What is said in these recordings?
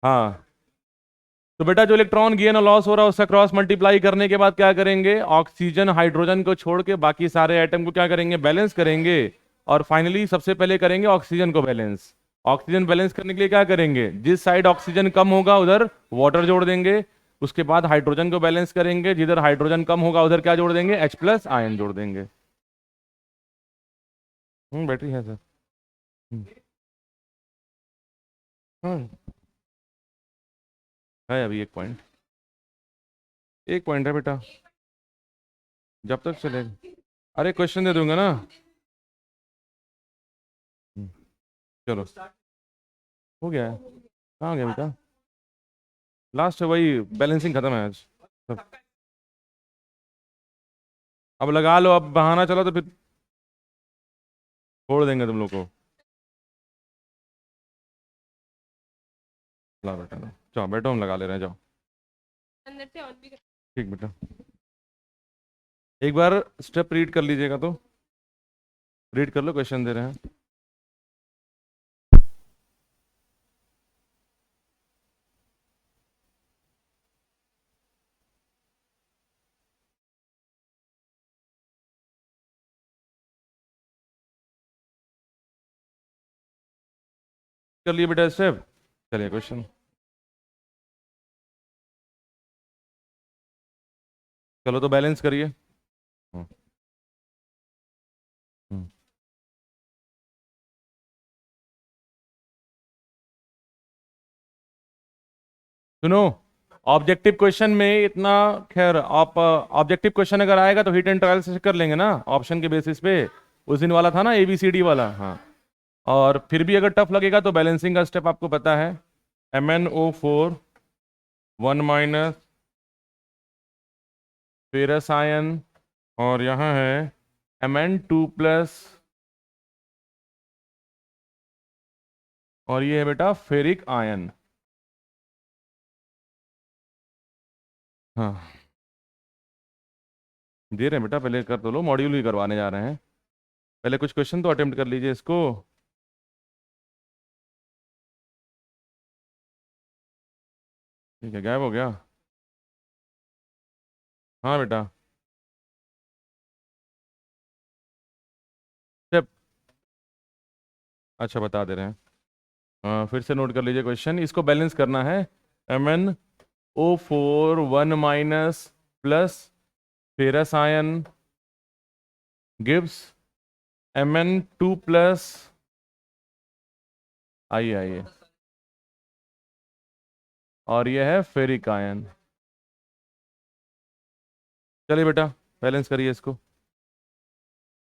हाँ, तो बेटा जो इलेक्ट्रॉन गेन और लॉस हो रहा है उसका क्रॉस मल्टीप्लाई करने के बाद क्या करेंगे, ऑक्सीजन हाइड्रोजन को छोड़ के बाकी सारे एटम को क्या करेंगे, बैलेंस करेंगे। और फाइनली सबसे पहले करेंगे ऑक्सीजन को बैलेंस। ऑक्सीजन बैलेंस करने के लिए क्या करेंगे, जिस साइड ऑक्सीजन कम होगा उधर वाटर जोड़ देंगे। उसके बाद हाइड्रोजन को बैलेंस करेंगे, जिधर हाइड्रोजन कम होगा उधर क्या जोड़ देंगे, H+ आयन जोड़ देंगे। बैटरी है सर। हम्म, हाँ, है अभी 1 पॉइंट। 1 पॉइंट है बेटा, जब तक चलेगा। अरे क्वेश्चन दे दूंगा ना। हम्म, चलो हो गया है। कहाँ गया बेटा, लास्ट है वही, बैलेंसिंग खत्म है आज सब। अब लगा लो, अब बहाना चला तो फिर छोड़ देंगे तुम लोग को। ला बेटा लो, जाओ बैठो, हम लगा ले रहे हैं, जाओ। अंदर से ऑन भी कर। ठीक बेटा, एक बार स्टेप रीड कर लीजिएगा तो। रीड कर लो, क्वेश्चन दे रहे हैं। कर लिए बेटा स्टेप, चलिए क्वेश्चन। चलो तो बैलेंस करिए। हम्म, हम्म। सुनो, ऑब्जेक्टिव क्वेश्चन में इतना, खैर आप ऑब्जेक्टिव क्वेश्चन अगर आएगा तो हिट एंड ट्रायल से कर लेंगे ना, ऑप्शन के बेसिस पे। उस दिन वाला था ना ABCD वाला, हाँ। और फिर भी अगर टफ लगेगा तो बैलेंसिंग का स्टेप आपको पता है, MnO4 1- फेरस आयन, और यहाँ है Mn2+, और ये है बेटा फेरिक आयन। हाँ, दे रहे हैं बेटा, पहले कर तो लो, मॉड्यूल ही करवाने जा रहे हैं। पहले कुछ क्वेश्चन तो अटेम्प्ट कर लीजिए इसको। ठीक है, गायब हो गया। हाँ बेटा, स्टेप, अच्छा बता दे रहे हैं। फिर से नोट कर लीजिए क्वेश्चन, इसको बैलेंस करना है। MnO4 1- ferrous ion gives Mn2+, आइए आइए, और ये है फेरिक आयन। चलिए बेटा, बैलेंस करिए इसको।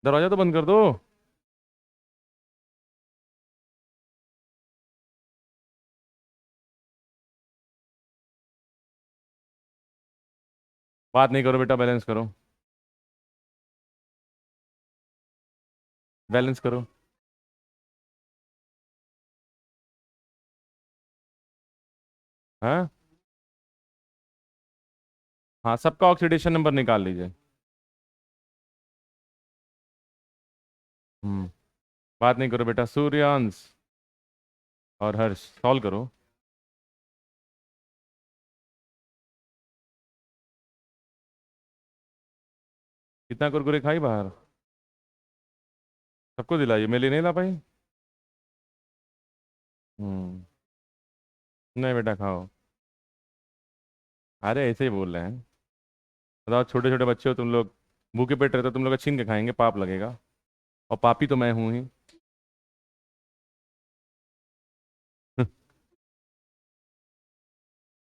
दरवाजा तो बंद कर दो। बात नहीं करो बेटा, बैलेंस करो, बैलेंस करो। हाँ हाँ, सबका ऑक्सीडेशन नंबर निकाल लीजिए। हम्म, बात नहीं करो बेटा, सूर्यांश और हर्ष सॉल्व करो। कितना कुरकुरे खाई बाहर, सबको दिलाइए, मैं ले नहीं ला पाई। हम्म, नहीं बेटा खाओ। अरे ऐसे ही बोल रहे हैं, बताओ, छोटे छोटे बच्चे हो तुम लोग, भूखे पेट रहते हो तुम लोग का, छीन के खाएंगे, पाप लगेगा। और पापी तो मैं हूं ही।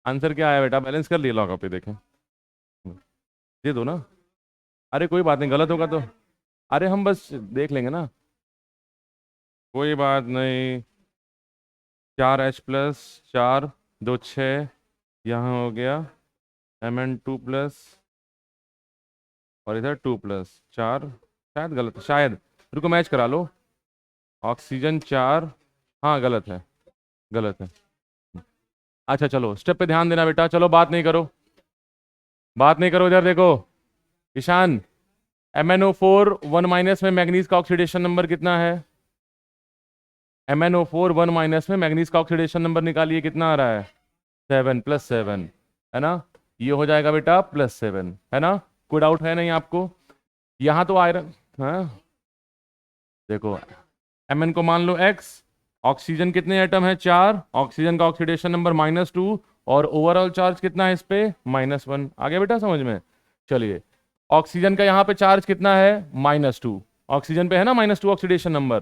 आंसर क्या आया बेटा, बैलेंस कर लिया, लॉकअप पे देखें, दे दो ना। अरे कोई बात नहीं, गलत होगा तो, अरे हम बस देख लेंगे ना, कोई बात नहीं। 4H+, 4 2 6, यहाँ हो गया Mn2+, और इधर 2+4, शायद गलत है, शायद, रुको मैच करा लो। ऑक्सीजन 4, हाँ गलत है, गलत है। अच्छा चलो, स्टेप पे ध्यान देना बेटा, चलो बात नहीं करो, बात नहीं करो, इधर देखो। ईशान, MnO4 1- में मैग्नीज का ऑक्सीडेशन नंबर कितना है, MnO4 1- में मैग्नीज का ऑक्सीडेशन नंबर निकालिए, कितना आ रहा है। 7 + 7 है ना, ये हो जाएगा बेटा +7 है ना। कोई डाउट है नहीं आपको? यहाँ तो आयरन, हाँ देखो Mn को मान लो x, ऑक्सीजन कितने एटम है 4, ऑक्सीजन का ऑक्सीडेशन नंबर -2 और ओवरऑल चार्ज कितना है इस पे -1। आ गया बेटा समझ में? चलिए ऑक्सीजन का यहाँ पे चार्ज कितना है -2, ऑक्सीजन पे है ना -2 ऑक्सीडेशन नंबर।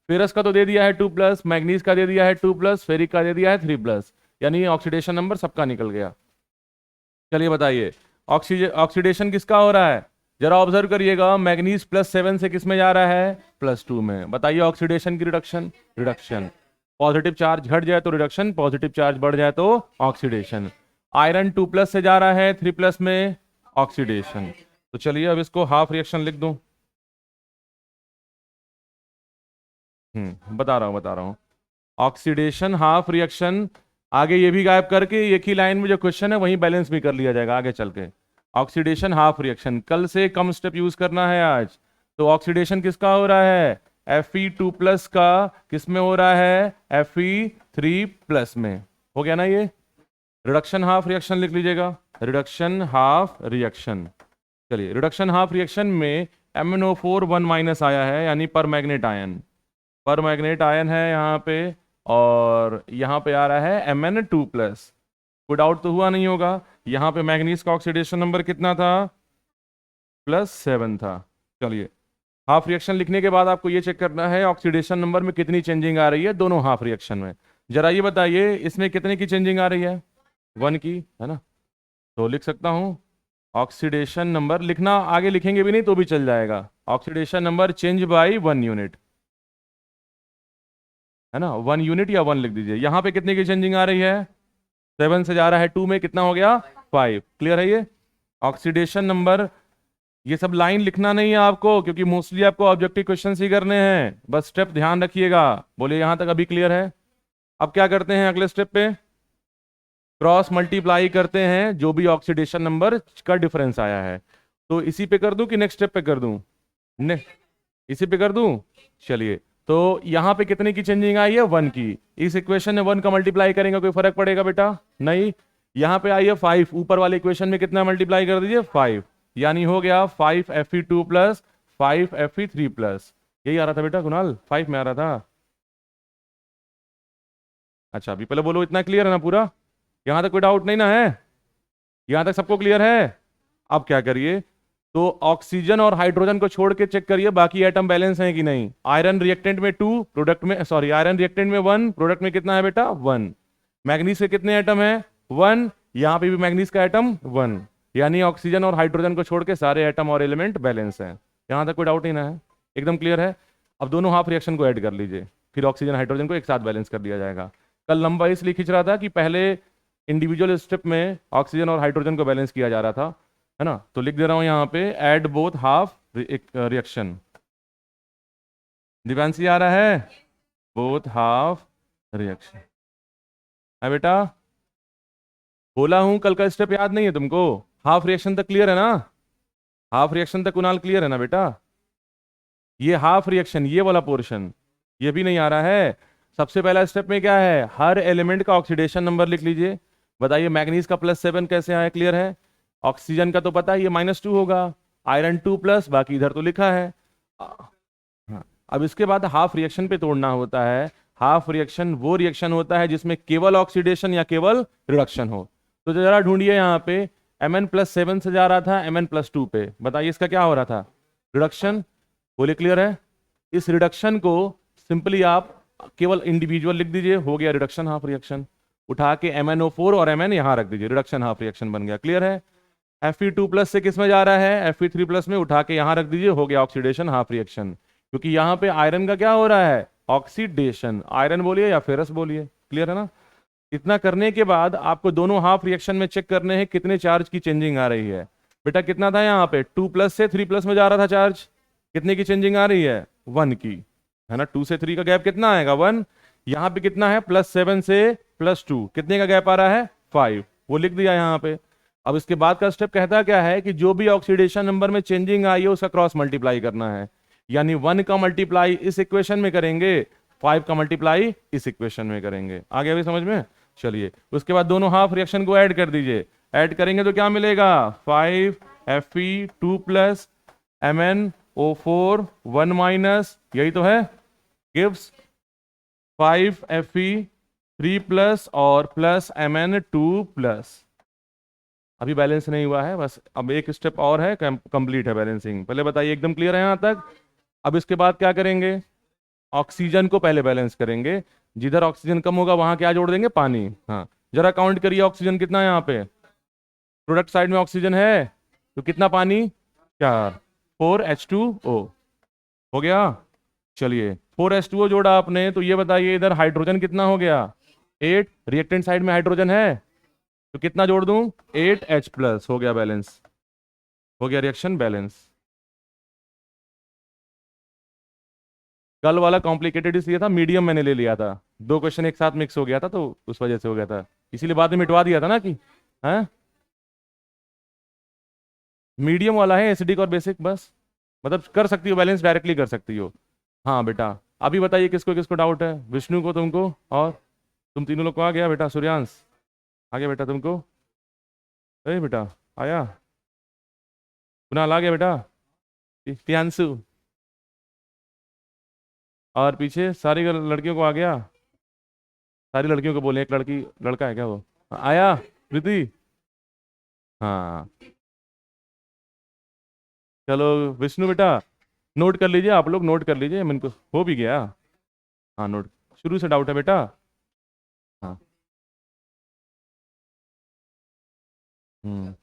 फेरस का तो दे दिया है 2+, मैग्नीज का दे दिया है 2+, फेरिक का दे दिया है 3+, यानी ऑक्सीडेशन नंबर सबका निकल गया। चलिए बताइए ऑक्सीडेशन किसका हो रहा है, जरा ऑब्जर्व करिएगा, मैग्नीज +7 से किस में जा रहा है +2 में। बताइए ऑक्सीडेशन की रिडक्शन, रिडक्शन पॉजिटिव चार्ज घट जाए तो रिडक्शन, पॉजिटिव चार्ज बढ़ जाए तो ऑक्सीडेशन। आयरन 2+ से जा रहा है 3+ में, ऑक्सीडेशन। तो चलिए अब इसको हाफ रिएक्शन लिख दूं। बता रहा हूं ऑक्सीडेशन हाफ रिएक्शन। आगे ये भी गायब करके एक ही लाइन में जो क्वेश्चन है वहीं बैलेंस भी कर लिया जाएगा आगे चल के। ऑक्सीडेशन हाफ रिएक्शन, कल से कम स्टेप यूज करना है आज। तो ऑक्सीडेशन किसका हो रहा है, Fe2+ का किस में हो रहा है Fe3+ में। हो गया ना ये। रिडक्शन हाफ रिएक्शन लिख लीजिएगा, रिडक्शन हाफ रिएक्शन। चलिए रिडक्शन हाफ रिएक्शन में MnO4 1- आया है, यानी पर मैग्नेट आयन, पर मैग्नेट आयन है यहाँ पे, और यहाँ पे आ रहा है Mn2+। कोई डाउट तो हुआ नहीं होगा, यहाँ पे मैग्नीज का ऑक्सीडेशन नंबर कितना था +7 था। चलिए हाफ रिएक्शन लिखने के बाद आपको ये चेक करना है ऑक्सीडेशन नंबर में कितनी चेंजिंग आ रही है दोनों हाफ रिएक्शन में। जरा ये बताइए इसमें कितने की चेंजिंग आ रही है, 1 की है ना। तो लिख सकता हूँ ऑक्सीडेशन नंबर, लिखना आगे लिखेंगे भी नहीं तो भी चल जाएगा, oxidation number change bye 1 unit है ना, 1 यूनिट या 1 लिख दीजिए। यहाँ पे कितने की चेंजिंग आ रही है, 7 से जा रहा है 2 में, कितना हो गया 5। क्लियर है ये ऑक्सीडेशन नंबर। ये सब लाइन लिखना नहीं है आपको, क्योंकि मोस्टली आपको ऑब्जेक्टिव क्वेश्चन ही करने हैं, बस स्टेप ध्यान रखिएगा। बोलिए यहाँ तक अभी क्लियर है? अब क्या करते हैं अगले स्टेप पे, क्रॉस मल्टीप्लाई करते हैं जो भी ऑक्सीडेशन नंबर का डिफरेंस आया है। तो इसी पे कर दूं कि नेक्स्ट स्टेप पे कर दूं, ने इसी पे कर दूं। चलिए तो यहाँ पे कितने की चेंजिंग आई है 1 की, इस इक्वेशन में 1 का मल्टीप्लाई करेंगे कोई फर्क पड़ेगा बेटा नहीं। यहाँ पे आई है 5, ऊपर वाले इक्वेशन में कितना मल्टीप्लाई कर दीजिए 5, यानी हो गया 5 Fe2+ 5 Fe3+। यही आ रहा था बेटा कुणाल, 5 में आ रहा था। अच्छा अभी पहले बोलो इतना क्लियर है ना पूरा, यहां तक कोई डाउट नहीं ना है, यहां तक सबको क्लियर है? अब क्या करिए, तो ऑक्सीजन और हाइड्रोजन को छोड़ के चेक करिए बाकी एटम बैलेंस है कि नहीं। आयरन रिएक्टेंट में 2, प्रोडक्ट में सॉरी आयरन रिएक्टेंट में 1, प्रोडक्ट में कितना है बेटा 1। मैग्नीज के कितने एटम है 1, यहां पे भी मैग्नीज का एटम 1, यानी ऑक्सीजन और हाइड्रोजन को छोड़ के सारे एटम और एलिमेंट बैलेंस है। यहां तक कोई डाउट नहीं ना है, एकदम क्लियर है। अब दोनों हाफ रिएक्शन को ऐड कर लीजिए, फिर ऑक्सीजन हाइड्रोजन को एक साथ बैलेंस कर दिया जाएगा। कल लंबा इसलिए खींच रहा था कि पहले इंडिविजुअल स्टेप में ऑक्सीजन और हाइड्रोजन को बैलेंस किया जा रहा था, है ना। तो लिख दे रहा हूं यहाँ पे add both half reaction. Divyanshi आ रहा है, बोथ हाफ रिएक्शन है बेटा, बोला हूं कल का स्टेप याद नहीं है तुमको? हाफ रिएक्शन तक क्लियर है ना, हाफ रिएक्शन तक कुणाल क्लियर है ना बेटा? ये हाफ रिएक्शन ये वाला पोर्शन ये भी नहीं आ रहा है। सबसे पहला स्टेप में क्या है, हर एलिमेंट का ऑक्सीडेशन नंबर लिख लीजिए। बताइए मैग्नीज का +7 कैसे आया, क्लियर है। ऑक्सीजन का तो पता है ये -2 होगा, आयरन 2+, बाकी इधर तो लिखा है। हाँ, अब इसके बाद हाफ रिएक्शन पे तोड़ना होता है। हाफ रिएक्शन वो रिएक्शन होता है जिसमें केवल ऑक्सीडेशन या केवल रिडक्शन हो। तो जरा ढूंढिए यहाँ पे Mn+7 से जा रहा था Mn+2 पे, बताइए इसका क्या हो रहा था, रिडक्शन। बोले क्लियर है? इस रिडक्शन को सिंपली आप केवल इंडिविजुअल लिख दीजिए, हो गया रिडक्शन हाफ रिएक्शन। उठा के MnO4 और Mn यहां रख दीजिए, रिडक्शन हाफ रिएक्शन बन गया। क्लियर है? Fe2+ से किस में जा रहा है Fe3+ में, उठा के यहां रख दीजिए, हो गया ऑक्सीडेशन हाफ रिएक्शन। क्योंकि यहां पे आयरन का क्या हो रहा है ऑक्सीडेशन, आयरन बोलिए या फेरस बोलिए। क्लियर है ना? इतना करने के बाद आपको दोनों हाफ रिएक्शन में चेक करने हैं कितने चार्ज की चेंजिंग आ रही है। बेटा कितना था यहाँ पे 2+ से 3+ में जा रहा था चार्ज, कितने की चेंजिंग आ रही है 1 की, है ना। 2 से 3 का गैप कितना आएगा 1। यहाँ पे कितना है +7 से +2, कितने का गैप आ रहा है 5, वो लिख दिया यहाँ पे। अब इसके बाद का स्टेप कहता क्या है कि जो भी ऑक्सीडेशन नंबर में चेंजिंग आई है उसका क्रॉस मल्टीप्लाई करना है, यानी 1 का मल्टीप्लाई इस इक्वेशन में करेंगे, 5 का मल्टीप्लाई इस इक्वेशन में करेंगे। आ गया अभी समझ में? चलिए उसके बाद दोनों हाफ रिएक्शन को ऐड कर दीजिए। ऐड करेंगे तो क्या मिलेगा, 5Fe2 प्लस MnO4 1 माइनस, यही तो है, गिव्स 5Fe3 प्लस और प्लस Mn2 प्लस। अभी बैलेंस नहीं हुआ है, बस अब एक स्टेप और है, कंप्लीट है बैलेंसिंग। पहले बताइए एकदम क्लियर है यहाँ तक। अब इसके बाद क्या करेंगे, ऑक्सीजन को पहले बैलेंस करेंगे। जिधर ऑक्सीजन कम होगा वहां क्या जोड़ देंगे, पानी। हाँ, जरा काउंट करिए ऑक्सीजन कितना है यहाँ पे। प्रोडक्ट साइड में ऑक्सीजन है तो कितना पानी, 4, 4H2O हो गया। चलिए 4H2O जोड़ा आपने, तो ये बताइए इधर हाइड्रोजन कितना हो गया, 8। रिएक्टेंट साइड में हाइड्रोजन है तो कितना जोड़ दूं, 8H+ हो गया बैलेंस, हो गया रिएक्शन बैलेंस। कल वाला कॉम्प्लिकेटेड इसलिए था, मीडियम मैंने ले लिया था, दो क्वेश्चन एक साथ मिक्स हो गया था तो उस वजह से हो गया था, इसीलिए बाद में मिटवा दिया था ना कि है। मीडियम वाला है एसिडिक और बेसिक, बस मतलब कर सकती हो बैलेंस, डायरेक्टली कर सकती हो। हाँ बेटा, अभी बताइए किसको किसको डाउट है, विष्णु को, तुमको, और तुम तीनों लोग को आ गया बेटा, सूर्यांश आ गया बेटा तुमको, अरे बेटा आया, कुणाल आ गया बेटा, प्रियांशु, और पीछे सारी लड़कियों को आ गया, सारी लड़कियों को बोले, एक लड़की लड़का है क्या वो, आया प्रीति, हाँ। चलो विष्णु बेटा, नोट कर लीजिए, आप लोग नोट कर लीजिए, मेरे को हो भी गया। हाँ नोट, शुरू से डाउट है बेटा। हाँ। हम्म,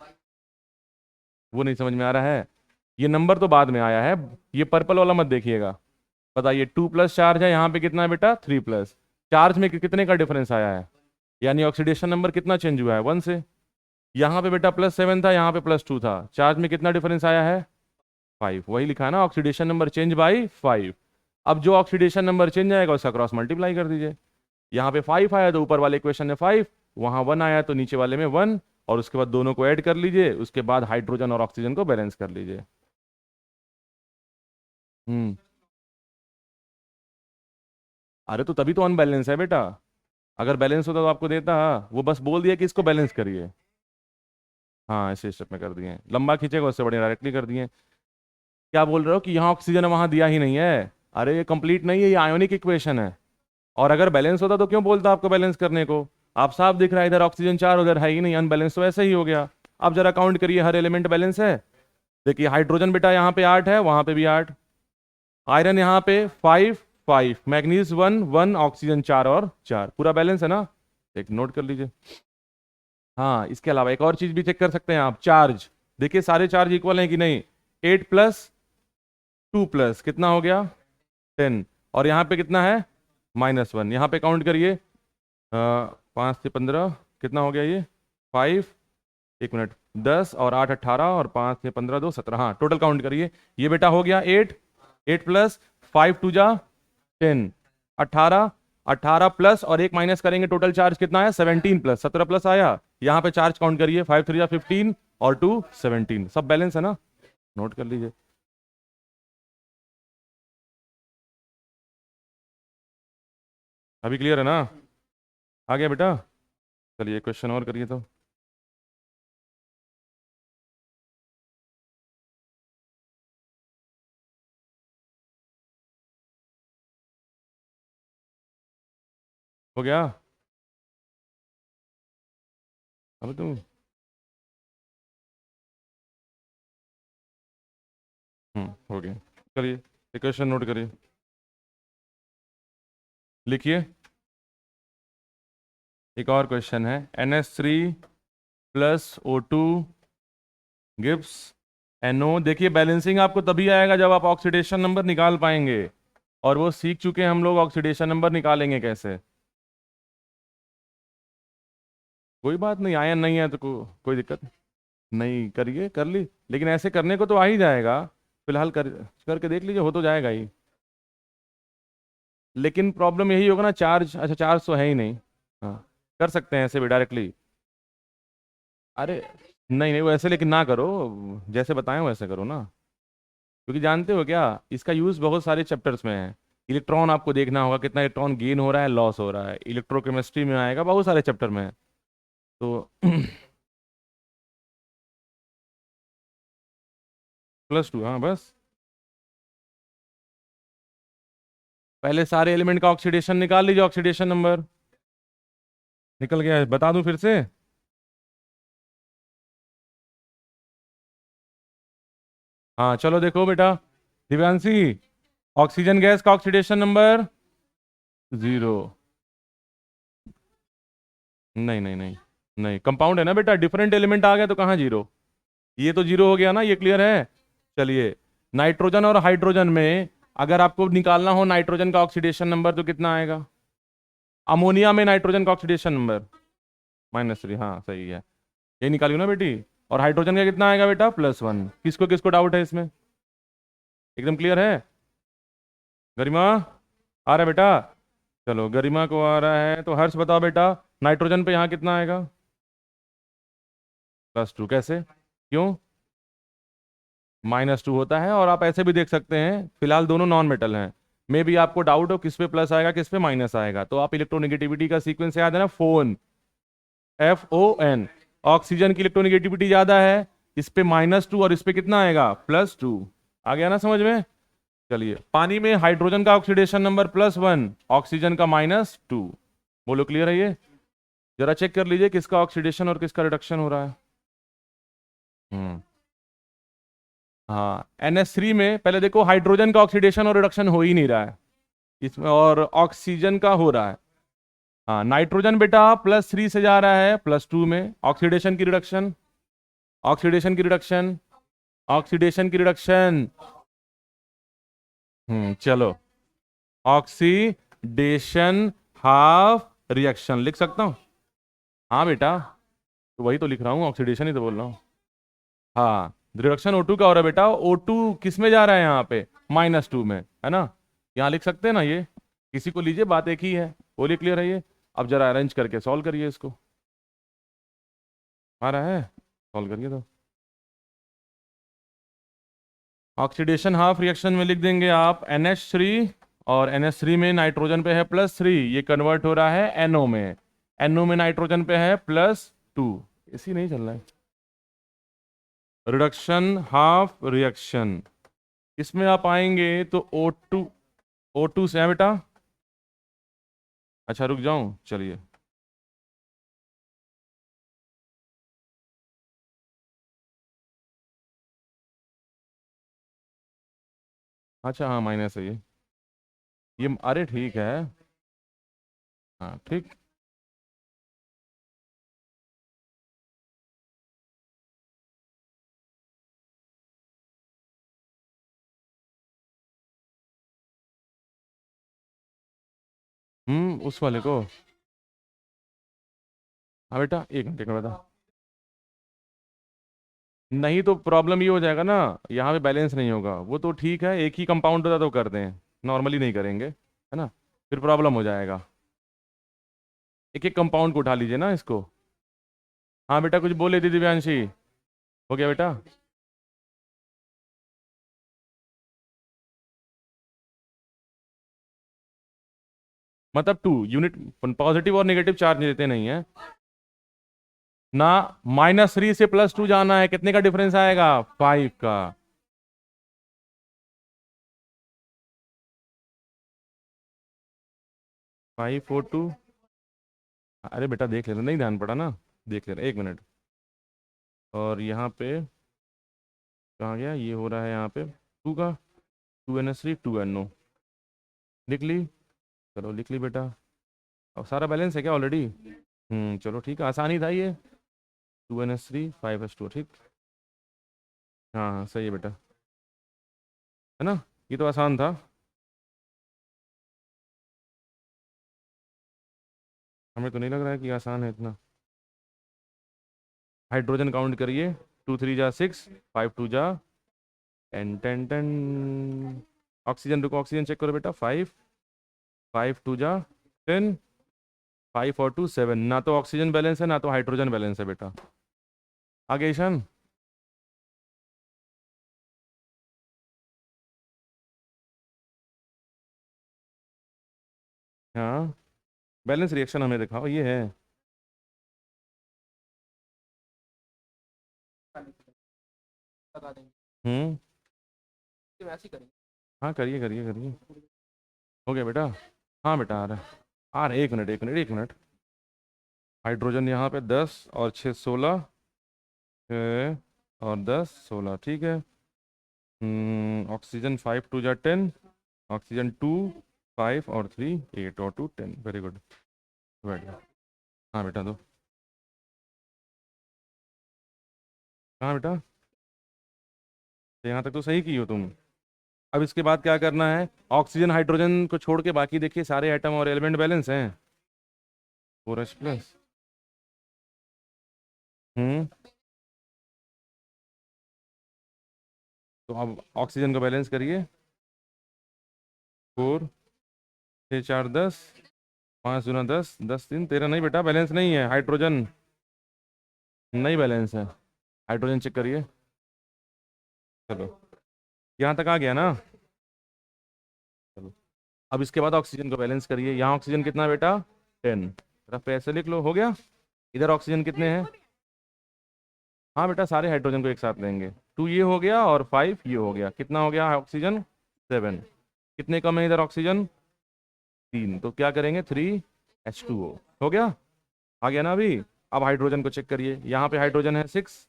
वो नहीं समझ में आ रहा है, ये नंबर तो बाद में आया है, ये पर्पल वाला मत देखिएगा। बताइए 2+ चार्ज है यहाँ पे, कितना है बेटा, 3+। चार्ज में कितने का डिफरेंस आया है, यानी ऑक्सीडेशन नंबर कितना चेंज हुआ है, 1 से। यहाँ पे बेटा +7 था, यहाँ पे +2 था, चार्ज में कितना डिफरेंस आया है, 5। वही लिखा है ना, ऑक्सीडेशन नंबर चेंज बाई 5। अब जो ऑक्सीडेशन नंबर चेंज आएगा उसका क्रॉस मल्टीप्लाई कर दीजिए। यहाँ पे 5 आया तो ऊपर वाले इक्वेशन में 5, वहाँ 1 आया तो नीचे वाले में 1, और उसके बाद दोनों को ऐड कर लीजिए, उसके बाद हाइड्रोजन और ऑक्सीजन को बैलेंस कर लीजिए। हम्म, अरे तो तभी तो अनबैलेंस है बेटा, अगर बैलेंस होता तो आपको देता, वो बस बोल दिया कि इसको बैलेंस करिए। हाँ ऐसे स्टेप में कर दिए, लंबा खींचेगा उससे बड़े डायरेक्टली कर दिए। क्या बोल रहे हो कि यहाँ ऑक्सीजन वहां दिया ही नहीं है, अरे ये कंप्लीट नहीं है, ये आयोनिक इक्वेशन है, और अगर बैलेंस होता तो क्यों बोलता आपको बैलेंस करने को। आप साफ दिख रहा है इधर ऑक्सीजन 4 उधर है ही नहीं, अनबैलेंस तो ऐसे ही हो गया। अब जरा काउंट करिए, हर एलिमेंट बैलेंस है। देखिए हाइड्रोजन बेटा यहाँ पे 8 है, वहां पे भी 8, आयरन यहाँ पे 5 5, मैग्नीज 1 1, ऑक्सीजन 4 और 4, पूरा बैलेंस है ना, एक नोट कर लीजिए। हाँ इसके अलावा एक और चीज भी चेक कर सकते हैं आप, चार्ज। देखिए सारे चार्ज इक्वल हैं कि नहीं, 8+2+ कितना हो गया, 10, और यहाँ पे कितना है, -1। यहाँ पे काउंट करिए, 5 से 15 कितना हो गया ये, 5, एक मिनट, 10 और 8 18, और 5 से 15 2 17, हाँ टोटल काउंट करिए, ये बेटा हो गया 8, 8+5 2 10, 18, 18 प्लस और एक माइनस करेंगे, टोटल चार्ज कितना है, 17+, 17+ आया। यहाँ पे चार्ज काउंट करिए, 5 3 15 और 2 17, सब बैलेंस है ना, नोट कर लीजिए। अभी क्लियर है ना, आ गया बेटा। चलिए क्वेश्चन और करिए तो। हो गया, अब तुम, हो गया। चलिए इक्वेशन नोट करिए, लिखिए। एक और क्वेश्चन है, NH3+O2 गिव्स NO। देखिए बैलेंसिंग आपको तभी आएगा जब आप ऑक्सीडेशन नंबर निकाल पाएंगे, और वो सीख चुके हैं हम लोग, ऑक्सीडेशन नंबर निकालेंगे कैसे। कोई बात नहीं, आयन नहीं है तो कोई दिक्कत नहीं, करिए कर ली, लेकिन ऐसे करने को तो आ ही जाएगा, फिलहाल करके देख लीजिए, हो तो जाएगा ही। लेकिन प्रॉब्लम यही होगा ना, चार्ज, अच्छा चार्ज तो है ही नहीं। हाँ कर सकते हैं ऐसे भी डायरेक्टली, अरे नहीं नहीं वैसे, लेकिन ना करो, जैसे बताएं वैसे करो ना, क्योंकि जानते हो क्या, इसका यूज़ बहुत सारे चैप्टर्स में है। इलेक्ट्रॉन आपको देखना होगा कितना इलेक्ट्रॉन गेन हो रहा है, लॉस हो रहा है। इलेक्ट्रोकेमिस्ट्री में आएगा, बहुत सारे चैप्टर में है। तो +2, हाँ बस। पहले सारे एलिमेंट का ऑक्सीडेशन निकाल लीजिए, ऑक्सीडेशन नंबर निकल गया है, बता दूं फिर से? हाँ चलो देखो बेटा, दिव्यांशी, ऑक्सीजन गैस का ऑक्सीडेशन नंबर 0। नहीं नहीं नहीं, नहीं कंपाउंड है ना बेटा, डिफरेंट एलिमेंट आ गया तो कहाँ 0? ये तो 0 हो गया ना, ये क्लियर है। चलिए, नाइट्रोजन और हाइड्रोजन में अगर आपको निकालना हो नाइट्रोजन का ऑक्सीडेशन नंबर तो कितना आएगा? अमोनिया में नाइट्रोजन का ऑक्सीडेशन नंबर -3, हाँ सही है, ये निकालियो ना बेटी। और हाइड्रोजन का कितना आएगा बेटा? +1। किसको किसको डाउट है इसमें? एकदम क्लियर है? गरिमा आ रहा है बेटा? चलो, गरिमा को आ रहा है, तो हर्ष बताओ बेटा, नाइट्रोजन पे यहाँ कितना आएगा? +2। कैसे, क्यों? -2 होता है, और आप ऐसे भी देख सकते हैं, फिलहाल दोनों नॉन मेटल हैं। मे भी आपको डाउट हो किस पे प्लस आएगा किस पे माइनस आएगा, तो आप इलेक्ट्रोनेगेटिविटी का सीक्वेंस याद है ना, फोन, FON। ऑक्सीजन की इलेक्ट्रोनेगेटिविटी ज्यादा है, इस पे -2 और इस पे कितना आएगा? +2। आ गया ना समझ में? चलिए, पानी में हाइड्रोजन का ऑक्सीडेशन नंबर +1, ऑक्सीजन का -2। बोलो क्लियर है ये? जरा चेक कर लीजिए किसका ऑक्सीडेशन और किसका रिडक्शन हो रहा है। हम्म, हाँ, NH3 में पहले देखो, हाइड्रोजन का ऑक्सीडेशन और रिडक्शन हो ही नहीं रहा है इसमें, और ऑक्सीजन का हो रहा है। हाँ, नाइट्रोजन बेटा +3 से जा रहा है +2 में, ऑक्सीडेशन की रिडक्शन, ऑक्सीडेशन की रिडक्शन, ऑक्सीडेशन की रिडक्शन। चलो, ऑक्सीडेशन हाफ रिएक्शन लिख सकता हूँ? हाँ बेटा, तो वही तो लिख रहा हूँ, ऑक्सीडेशन ही तो बोल रहा हूँ। हाँ, रिडक्शन O2 का हो रहा है बेटा, O2 किस में जा रहा है यहाँ पे? -2 में, है ना? यहाँ लिख सकते हैं ना ये, किसी को लीजिए, बात एक ही है। बोलिए क्लियर है ये? अब जरा अरेंज करके सॉल्व करिए इसको। आ रहा है? सॉल्व करिए तो। ऑक्सीडेशन हाफ रिएक्शन में लिख देंगे आप NH3, और NH3 में नाइट्रोजन पे है +3, ये कन्वर्ट हो रहा है NO में, NO में नाइट्रोजन पे है +2। इसी नहीं चल रहा है। रिडक्शन हाफ रिएक्शन, इसमें आप आएंगे तो O2 से है बेटा। अच्छा रुक जाऊं, चलिए। अच्छा हाँ, माइनस है ये अरे ठीक है। हाँ ठीक। उस वाले को, हाँ बेटा, एक घंटे का बता। नहीं तो प्रॉब्लम ये हो जाएगा ना, यहाँ पे बैलेंस नहीं होगा, वो तो ठीक है, एक ही कंपाउंड होता तो कर दें, नॉर्मली नहीं करेंगे, है ना? फिर प्रॉब्लम हो जाएगा। एक एक कंपाउंड को उठा लीजिए ना इसको। हाँ बेटा, कुछ बोले थी दिव्यांशी? हो गया बेटा? मतलब 2 यूनिट, पॉजिटिव और नेगेटिव चार्ज देते नहीं है ना। -3 से +2 जाना है, कितने का डिफरेंस आएगा? 5 का। 5 4 2। अरे बेटा देख ले रहे, नहीं ध्यान पड़ा ना, देख ले रहे, 1 मिनट। और यहाँ पे कहाँ गया, ये हो रहा है यहाँ पे 2 का, 2NH3 2NO, लिख ली? चलो लिख ली बेटा। अब सारा बैलेंस है क्या ऑलरेडी? चलो ठीक है, आसानी था ये। 2NH3 5S2, ठीक। हाँ हाँ सही है बेटा, है ना? ये तो आसान था। हमें तो नहीं लग रहा है कि आसान है इतना। हाइड्रोजन काउंट करिए, 2 3 जा 6, 5 2 जा 10 10 10। ऑक्सीजन, रुको, ऑक्सीजन चेक करो बेटा, 5 5 2 जा 10, 5 और 2 7। ना तो ऑक्सीजन बैलेंस है ना तो हाइड्रोजन बैलेंस है बेटा। आगे ईशान। हाँ, बैलेंस रिएक्शन हमें दिखाओ, ये है। लगा देंगे, हम्म। तो वैसे ही करेंगे। हाँ, करिए करिए करिए। हो गया बेटा? हाँ बेटा, आ रहा है। आ रहा है, 1 मिनट 1 मिनट 1 मिनट। हाइड्रोजन यहाँ पे 10 और 6 16, 6 और 10 16, ठीक है। ऑक्सीजन 5 2 जा 10, ऑक्सीजन 2 5 और 3 8 और 2 10, वेरी गुड। बैठ गया। हाँ बेटा, दो। हाँ बेटा, तो यहाँ तक तो सही की हो तुम। अब इसके बाद क्या करना है? ऑक्सीजन हाइड्रोजन को छोड़ के बाकी देखिए सारे एटम और एलिमेंट बैलेंस हैं। 4H+। हम्म। तो अब ऑक्सीजन को बैलेंस करिए। 4 6 4 10, 5 दूना 10, 10 3 13, नहीं बेटा बैलेंस नहीं है हाइड्रोजन, नहीं बैलेंस है। हाइड्रोजन चेक करिए। चलो, यहाँ तक आ गया ना? चलो, अब इसके बाद ऑक्सीजन को बैलेंस करिए। यहाँ ऑक्सीजन कितना है बेटा? 10। रफ पे ऐसे लिख लो, हो गया। इधर ऑक्सीजन कितने हैं? हाँ बेटा, सारे हाइड्रोजन को एक साथ लेंगे। 2 ये हो गया और 5 ये हो गया, कितना हो गया ऑक्सीजन? 7। कितने कम है इधर ऑक्सीजन? 3, तो क्या करेंगे? 3H2O हो गया। आ गया ना अभी? अब हाइड्रोजन को चेक करिए। यहाँ पे हाइड्रोजन है 6,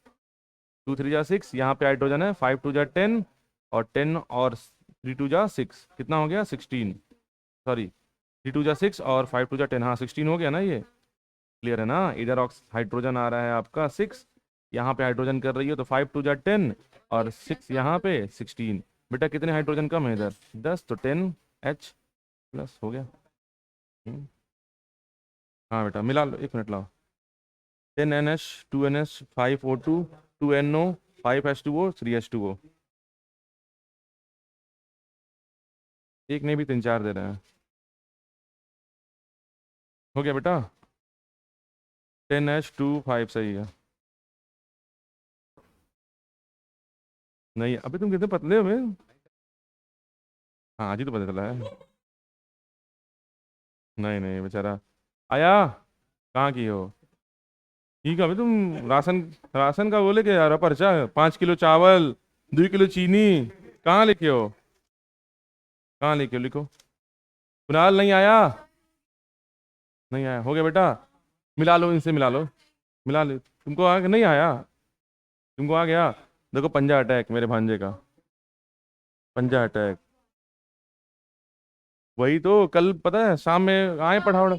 2 3 जा 6। यहाँ पे हाइड्रोजन है 5 2 जा 10, और 10 और 3 2 जा 6, कितना हो गया? 16। सॉरी, 3 2 जा 6 और 5 2 जा 10, हाँ 16 हो गया ना ये? क्लियर है ना? इधर हाइड्रोजन आ रहा है आपका 6, यहाँ पे हाइड्रोजन कर रही है तो 5 2 जा 10 और 6 यहाँ पे 16। बेटा कितने हाइड्रोजन कम है इधर? 10, तो 10H+ हो गया। हम्म, हाँ बेटा, मिला लो, 1 मिनट लाओ। 10NH 2NH 5O2 2NO 5H2O 3H2O। एक नहीं भी 3 4 दे रहे हैं। हो गया बेटा? 10H2 5 सही है। नहीं, अभी तुम कितने पतले हो बे? हाँ, आज ही तो पता चला है। नहीं नहीं बेचारा। आया? कहाँ की हो? ठीक है, अभी तुम राशन, राशन का वो लेके आ रहा पर्चा, 5 किलो चावल, 2 किलो चीनी, कहाँ लेके हो? कहाँ लेके हो, लिखो। कुणाल नहीं आया? नहीं आया, हो गया बेटा? मिला लो, इनसे मिला लो, मिला लो। तुमको आ नहीं आया? तुमको आ गया? देखो, पंजा अटैक मेरे भांजे का, पंजा अटैक। वही तो कल पता है शाम में आए पढ़ावड़ा,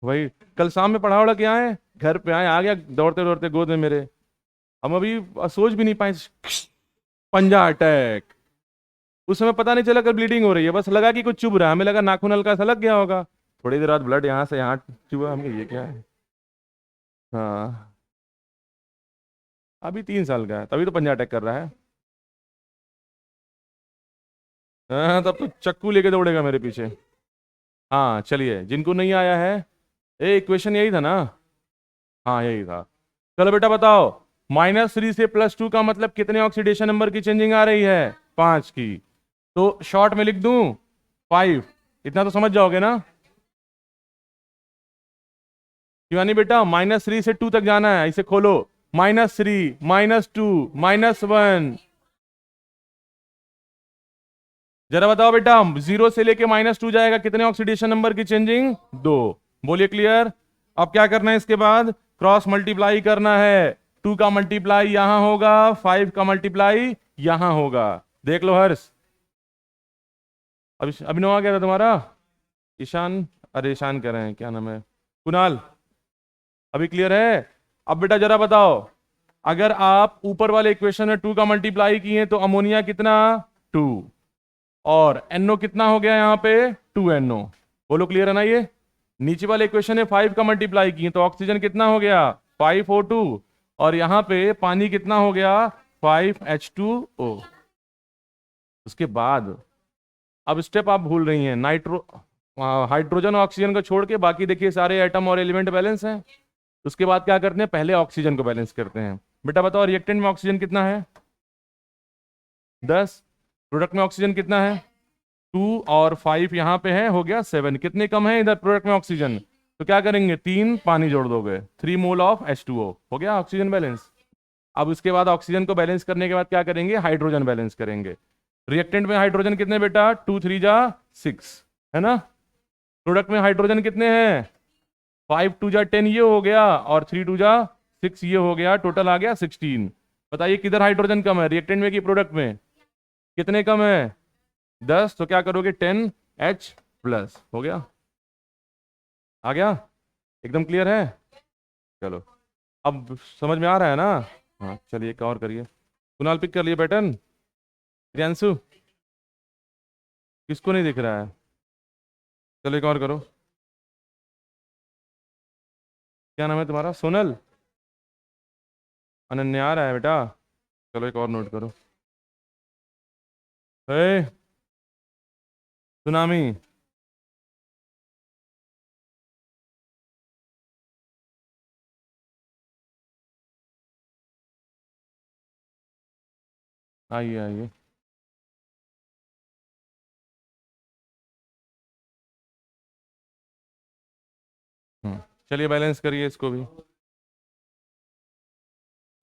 वही कल शाम में पढ़ावड़ा के आए, घर पे आए, आ गया दौड़ते दौड़ते गोद में मेरे। हम अभी सोच भी नहीं पाए, पंजा अटैक। उस समय पता नहीं चला कल ब्लीडिंग हो रही है, बस लगा कि कुछ चुभ रहा है, हमें लगा नाखून हल्का सा लग गया होगा। थोड़ी देर बाद ब्लड यहाँ से यहाँ चुहा, हम ये क्या है। हाँ, अभी 3 साल का है, तभी तो पंजा अटैक कर रहा है। हाँ, तब तो चक्कू लेके दौड़ेगा मेरे पीछे। हाँ चलिए, जिनको नहीं आया है, इक्वेशन यही था ना? हाँ यही था। चलो बेटा बताओ, -3 से +2 का मतलब कितने ऑक्सीडेशन नंबर की चेंजिंग आ रही है? 5 की। तो शॉर्ट में लिख दूं 5, इतना तो समझ जाओगे ना? शिवानी बेटा, -3 से 2 तक जाना है, इसे खोलो। -3 -2 -1। जरा बताओ बेटा, 0 से लेके -2 जाएगा, कितने ऑक्सीडेशन नंबर की चेंजिंग? 2। बोलिए क्लियर। अब क्या करना है इसके बाद? क्रॉस मल्टीप्लाई करना है। 2 का मल्टीप्लाई यहां होगा, 5 का मल्टीप्लाई यहां होगा। देख लो हर्ष, अभिनव आ गया था तुम्हारा? ईशान, अरे ईशान कह रहे हैं, क्या नाम है, कुणाल। अभी क्लियर है? अब बेटा जरा बताओ, अगर आप ऊपर वाले इक्वेशन में 2 का मल्टीप्लाई किए तो अमोनिया कितना? 2। और NO कितना हो गया यहाँ पे? 2NO। बोलो क्लियर है ना ये? नीचे वाले इक्वेशन में 5 का मल्टीप्लाई किए तो ऑक्सीजन कितना हो गया? 5O2। और यहाँ पे पानी कितना हो गया? 5H2O। उसके बाद अब स्टेप आप भूल रही हैं, हाइड्रोजन और ऑक्सीजन को छोड़ के बाकी देखिए सारे एटम और एलिमेंट बैलेंस हैं। उसके बाद क्या करते हैं? पहले ऑक्सीजन को बैलेंस करते हैं। बेटा बताओ, रिएक्टेंट में ऑक्सीजन कितना है? 10। प्रोडक्ट में ऑक्सीजन कितना है? 2 और 5 यहाँ पे है, हो गया 7। कितने कम है इधर प्रोडक्ट में ऑक्सीजन? तो क्या करेंगे, 3 पानी जोड़ दोगे, 3 मोल ऑफ H2O, हो गया ऑक्सीजन बैलेंस। अब उसके बाद ऑक्सीजन को बैलेंस करने के बाद क्या करेंगे, हाइड्रोजन बैलेंस करेंगे। रिएक्टेंट में हाइड्रोजन कितने बेटा, 2 3 जा 6, है ना। प्रोडक्ट में हाइड्रोजन कितने हैं, 5 2 जा 10 ये हो गया, और 3 2 जा 6 ये हो गया, टोटल आ गया 16। बताइए किधर हाइड्रोजन कम है, रिएक्टेंट में कि प्रोडक्ट में? कितने कम है, 10। तो क्या करोगे, 10H प्लस, हो गया। आ गया, एकदम क्लियर है। चलो अब समझ में आ रहा है ना। हाँ चलिए एक और करिए। कुणाल पिक कर लिए पैटर्न, प्रियांशु किसको नहीं दिख रहा है? चलो एक और करो। क्या नाम है तुम्हारा, सोनल? अनन्या आ रहा है बेटा। चलो एक और नोट करो। ए सुनामी, आइए आइए। हम्म, चलिए बैलेंस करिए इसको भी।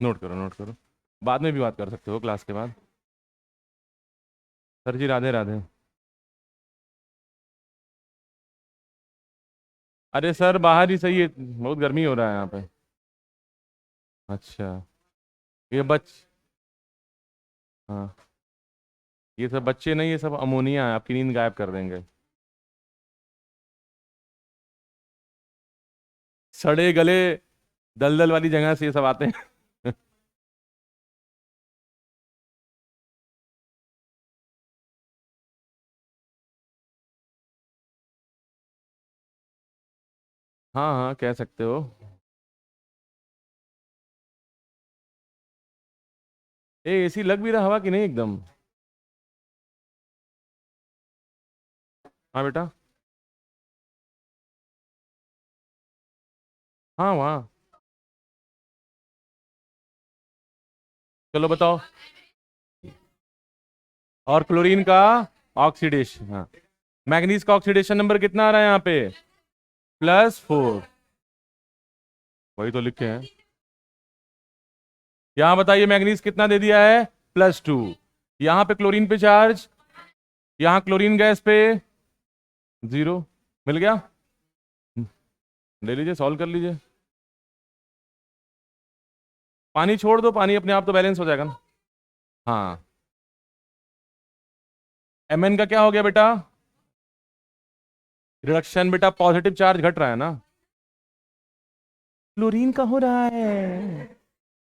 नोट करो नोट करो, बाद में भी बात कर सकते हो क्लास के बाद। सर जी राधे राधे। अरे सर बाहर ही सही है, बहुत गर्मी हो रहा है यहाँ पे। अच्छा, ये हाँ, ये सब बच्चे नहीं, ये सब अमोनिया है, आपकी नींद गायब कर देंगे। सड़े गले दलदल वाली जगह से ये सब आते हैं। हाँ हाँ कह सकते हो। ए एसी लग भी रहा हवा कि नहीं एकदम? हाँ बेटा। हाँ वहाँ। चलो बताओ। और क्लोरीन का ऑक्सीडेशन, हाँ, मैग्नीज का ऑक्सीडेशन नंबर कितना आ रहा है यहाँ पे, +4। वही तो लिखे हैं। यहाँ बताइए मैग्नीज कितना दे दिया है, +2। यहाँ पे क्लोरीन पे चार्ज, यहाँ क्लोरीन गैस पे 0। मिल गया, ले लीजिए सॉल्व कर लीजिए। पानी छोड़ दो, पानी अपने आप तो बैलेंस हो जाएगा ना। हाँ, Mn का क्या हो गया बेटा, रिडक्शन बेटा, पॉजिटिव चार्ज घट रहा है ना। क्लोरीन का हो रहा है,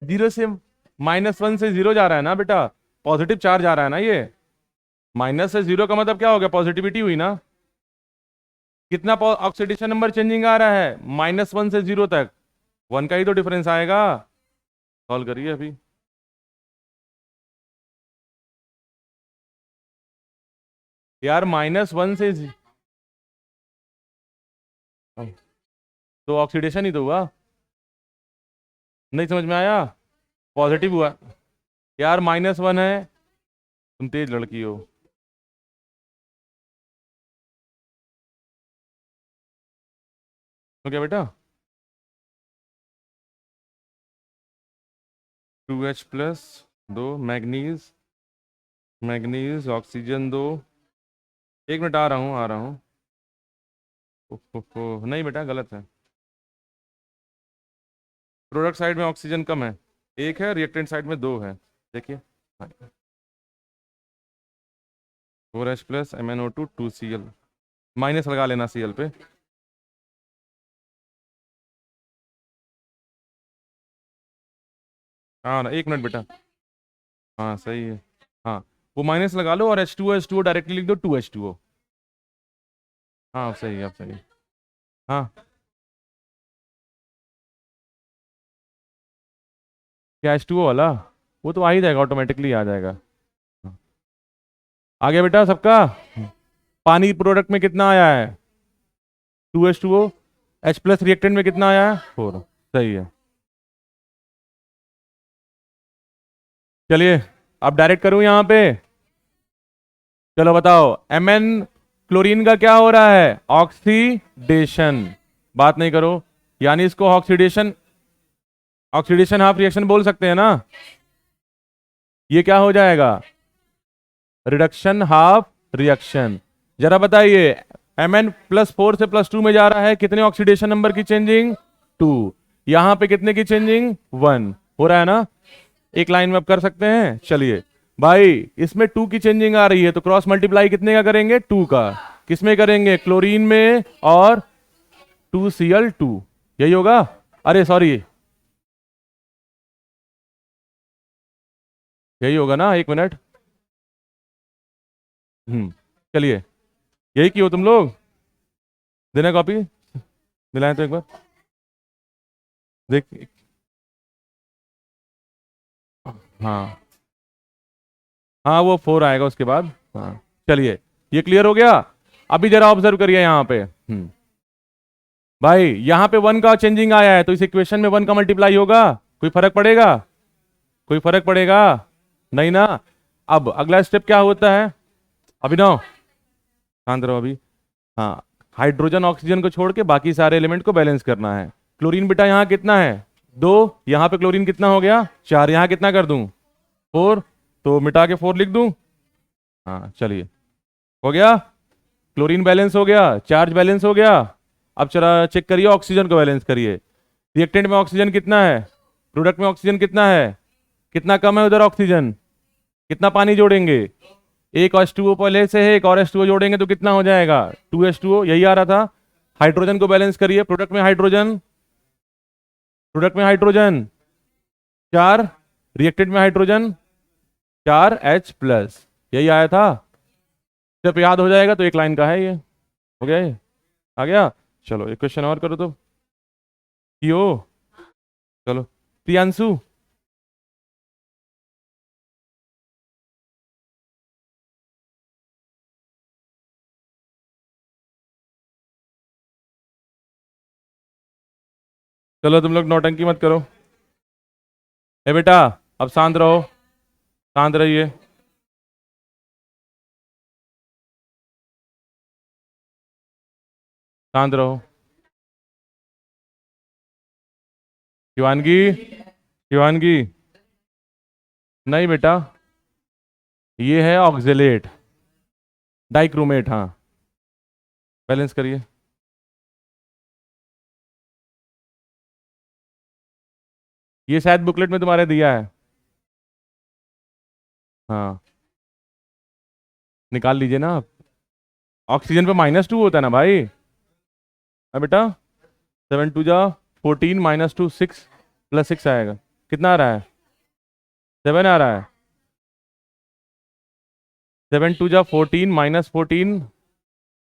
0 से -1 से 0 जा रहा है ना बेटा, पॉजिटिव चार्ज आ रहा है ना ये। माइनस से 0 का मतलब क्या हो गया, पॉजिटिविटी हुई ना। कितना ऑक्सीडेशन नंबर चेंजिंग आ रहा है, -1 से 0 तक, 1 का ही तो डिफरेंस आएगा। सॉल्व करिए अभी। यार -1 से तो ऑक्सीडेशन ही तो हुआ, नहीं समझ में आया, पॉजिटिव हुआ। यार -1 है, तुम तेज लड़की हो। तो क्या बेटा, 2H प्लस, दो मैग्नीज, मैग्नीज ऑक्सीजन दो। 1 मिनट आ रहा हूँ आ रहा हूँ। नहीं बेटा गलत है, प्रोडक्ट साइड में ऑक्सीजन कम है, 1 है, रिएक्टेंट साइड में 2 है। देखिए, 4H plus MnO2 2Cl, minus लगा लेना Cl पे। हाँ ना, 1 मिनट बेटा। हाँ सही है। हाँ, वो माइनस लगा लो और H2O डायरेक्टली लिख दो, 2H2O। हाँ सही है, अब सही है। हाँ, क्या H2O वाला, वो तो आ ही जाएगा, ऑटोमेटिकली आ जाएगा। हाँ। आ गया बेटा सबका। पानी प्रोडक्ट में कितना आया है, 2H2O। H प्लस रिएक्टेंट में कितना आया है, 4। सही है। चलिए अब डायरेक्ट करूँ यहाँ पे। चलो बताओ, Mn क्लोरीन का क्या हो रहा है? ऑक्सीडेशन। बात नहीं करो, यानी इसको ऑक्सीडेशन, ऑक्सीडेशन हाफ रिएक्शन बोल सकते हैं ना। ये क्या हो जाएगा? Reduction half reaction. जरा बताइए, Mn+4 से +2 में जा रहा है, कितने ऑक्सीडेशन नंबर की चेंजिंग? 2। यहां पे कितने की चेंजिंग? 1 हो रहा है ना। एक लाइन में अब कर सकते हैं। चलिए भाई, इसमें 2 की चेंजिंग आ रही है, तो क्रॉस मल्टीप्लाई कितने का करेंगे? 2 का। किसमें करेंगे? क्लोरीन में, और 2Cl2, यही होगा। अरे सॉरी, यही होगा ना, एक मिनट। चलिए, यही क्यों तुम लोग? देना कॉपी, दिलाएं तो एक बार देख। हाँ हाँ, वो 4 आएगा उसके बाद। हाँ चलिए, ये क्लियर हो गया। अभी जरा ऑब्जर्व करिए यहाँ पे। भाई यहाँ पे 1 का चेंजिंग आया है, तो इस इक्वेशन में 1 का मल्टीप्लाई होगा? कोई फर्क पड़ेगा? कोई फर्क पड़ेगा? नहीं ना। अब अगला स्टेप क्या होता है? अभिनव, शांत रहो अभी। हाँ, हाइड्रोजन ऑक्सीजन को छोड़ के बाकी सारे एलिमेंट को बैलेंस करना है। क्लोरीन बेटा यहाँ कितना है? 2। यहाँ पे क्लोरीन कितना हो गया? 4। यहाँ कितना कर दूं? 4। तो मिटा के 4 लिख दूं? हाँ चलिए, हो गया। क्लोरीन बैलेंस हो गया, चार्ज बैलेंस हो गया। अब चला चेक करिए, ऑक्सीजन को बैलेंस करिए। रिएक्टेंट में ऑक्सीजन कितना है? प्रोडक्ट में ऑक्सीजन कितना है? कितना कम है उधर ऑक्सीजन? कितना पानी जोड़ेंगे? एक H2O पहले से है, एक और H2O जोड़ेंगे तो कितना हो जाएगा? 2H2O, यही आ रहा था। हाइड्रोजन को बैलेंस करिए, प्रोडक्ट में हाइड्रोजन, प्रोडक्ट में हाइड्रोजन 4, रिएक्टेंट में हाइड्रोजन 4H+, यही आया था। जब याद हो जाएगा तो एक लाइन का है ये। हो गया ये? आ गया। चलो एक क्वेश्चन और करो तो। क्यों? चलो प्रियांशु। चलो तुम लोग नौटंकी मत करो। ए बेटा, अब शांत रहो, शांत रहिए। शांत रहो। शिवानगी, शिवानगी, नहीं बेटा, ये है ऑक्जेलेट, डाइक्रोमेट। हाँ, बैलेंस करिए। ये शायद बुकलेट में तुम्हारे दिया है। हाँ, निकाल लीजिए ना आप। ऑक्सीजन पे -2 होता है ना भाई। हाँ बेटा, 7 2 जा 14, -2 6, +6 आएगा। कितना आ रहा है? 7 आ रहा है। 7 2 जा 14, -14,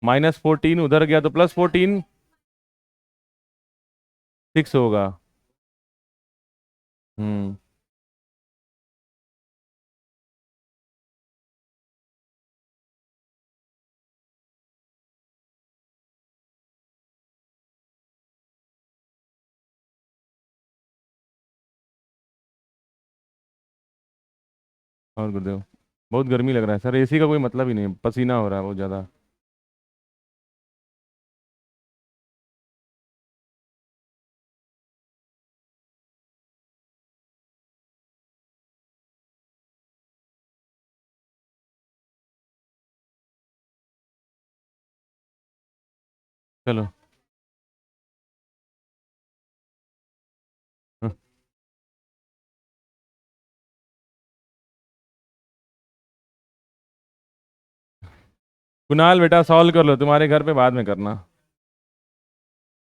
-14 उधर गया तो +14, 6 होगा। हम्म, और गुरुदेव, बहुत गर्मी लग रहा है सर, एसी का कोई मतलब ही नहीं, पसीना हो रहा है बहुत ज़्यादा। चलो। हाँ। कुणाल बेटा सॉल्व कर लो, तुम्हारे घर पे बाद में करना।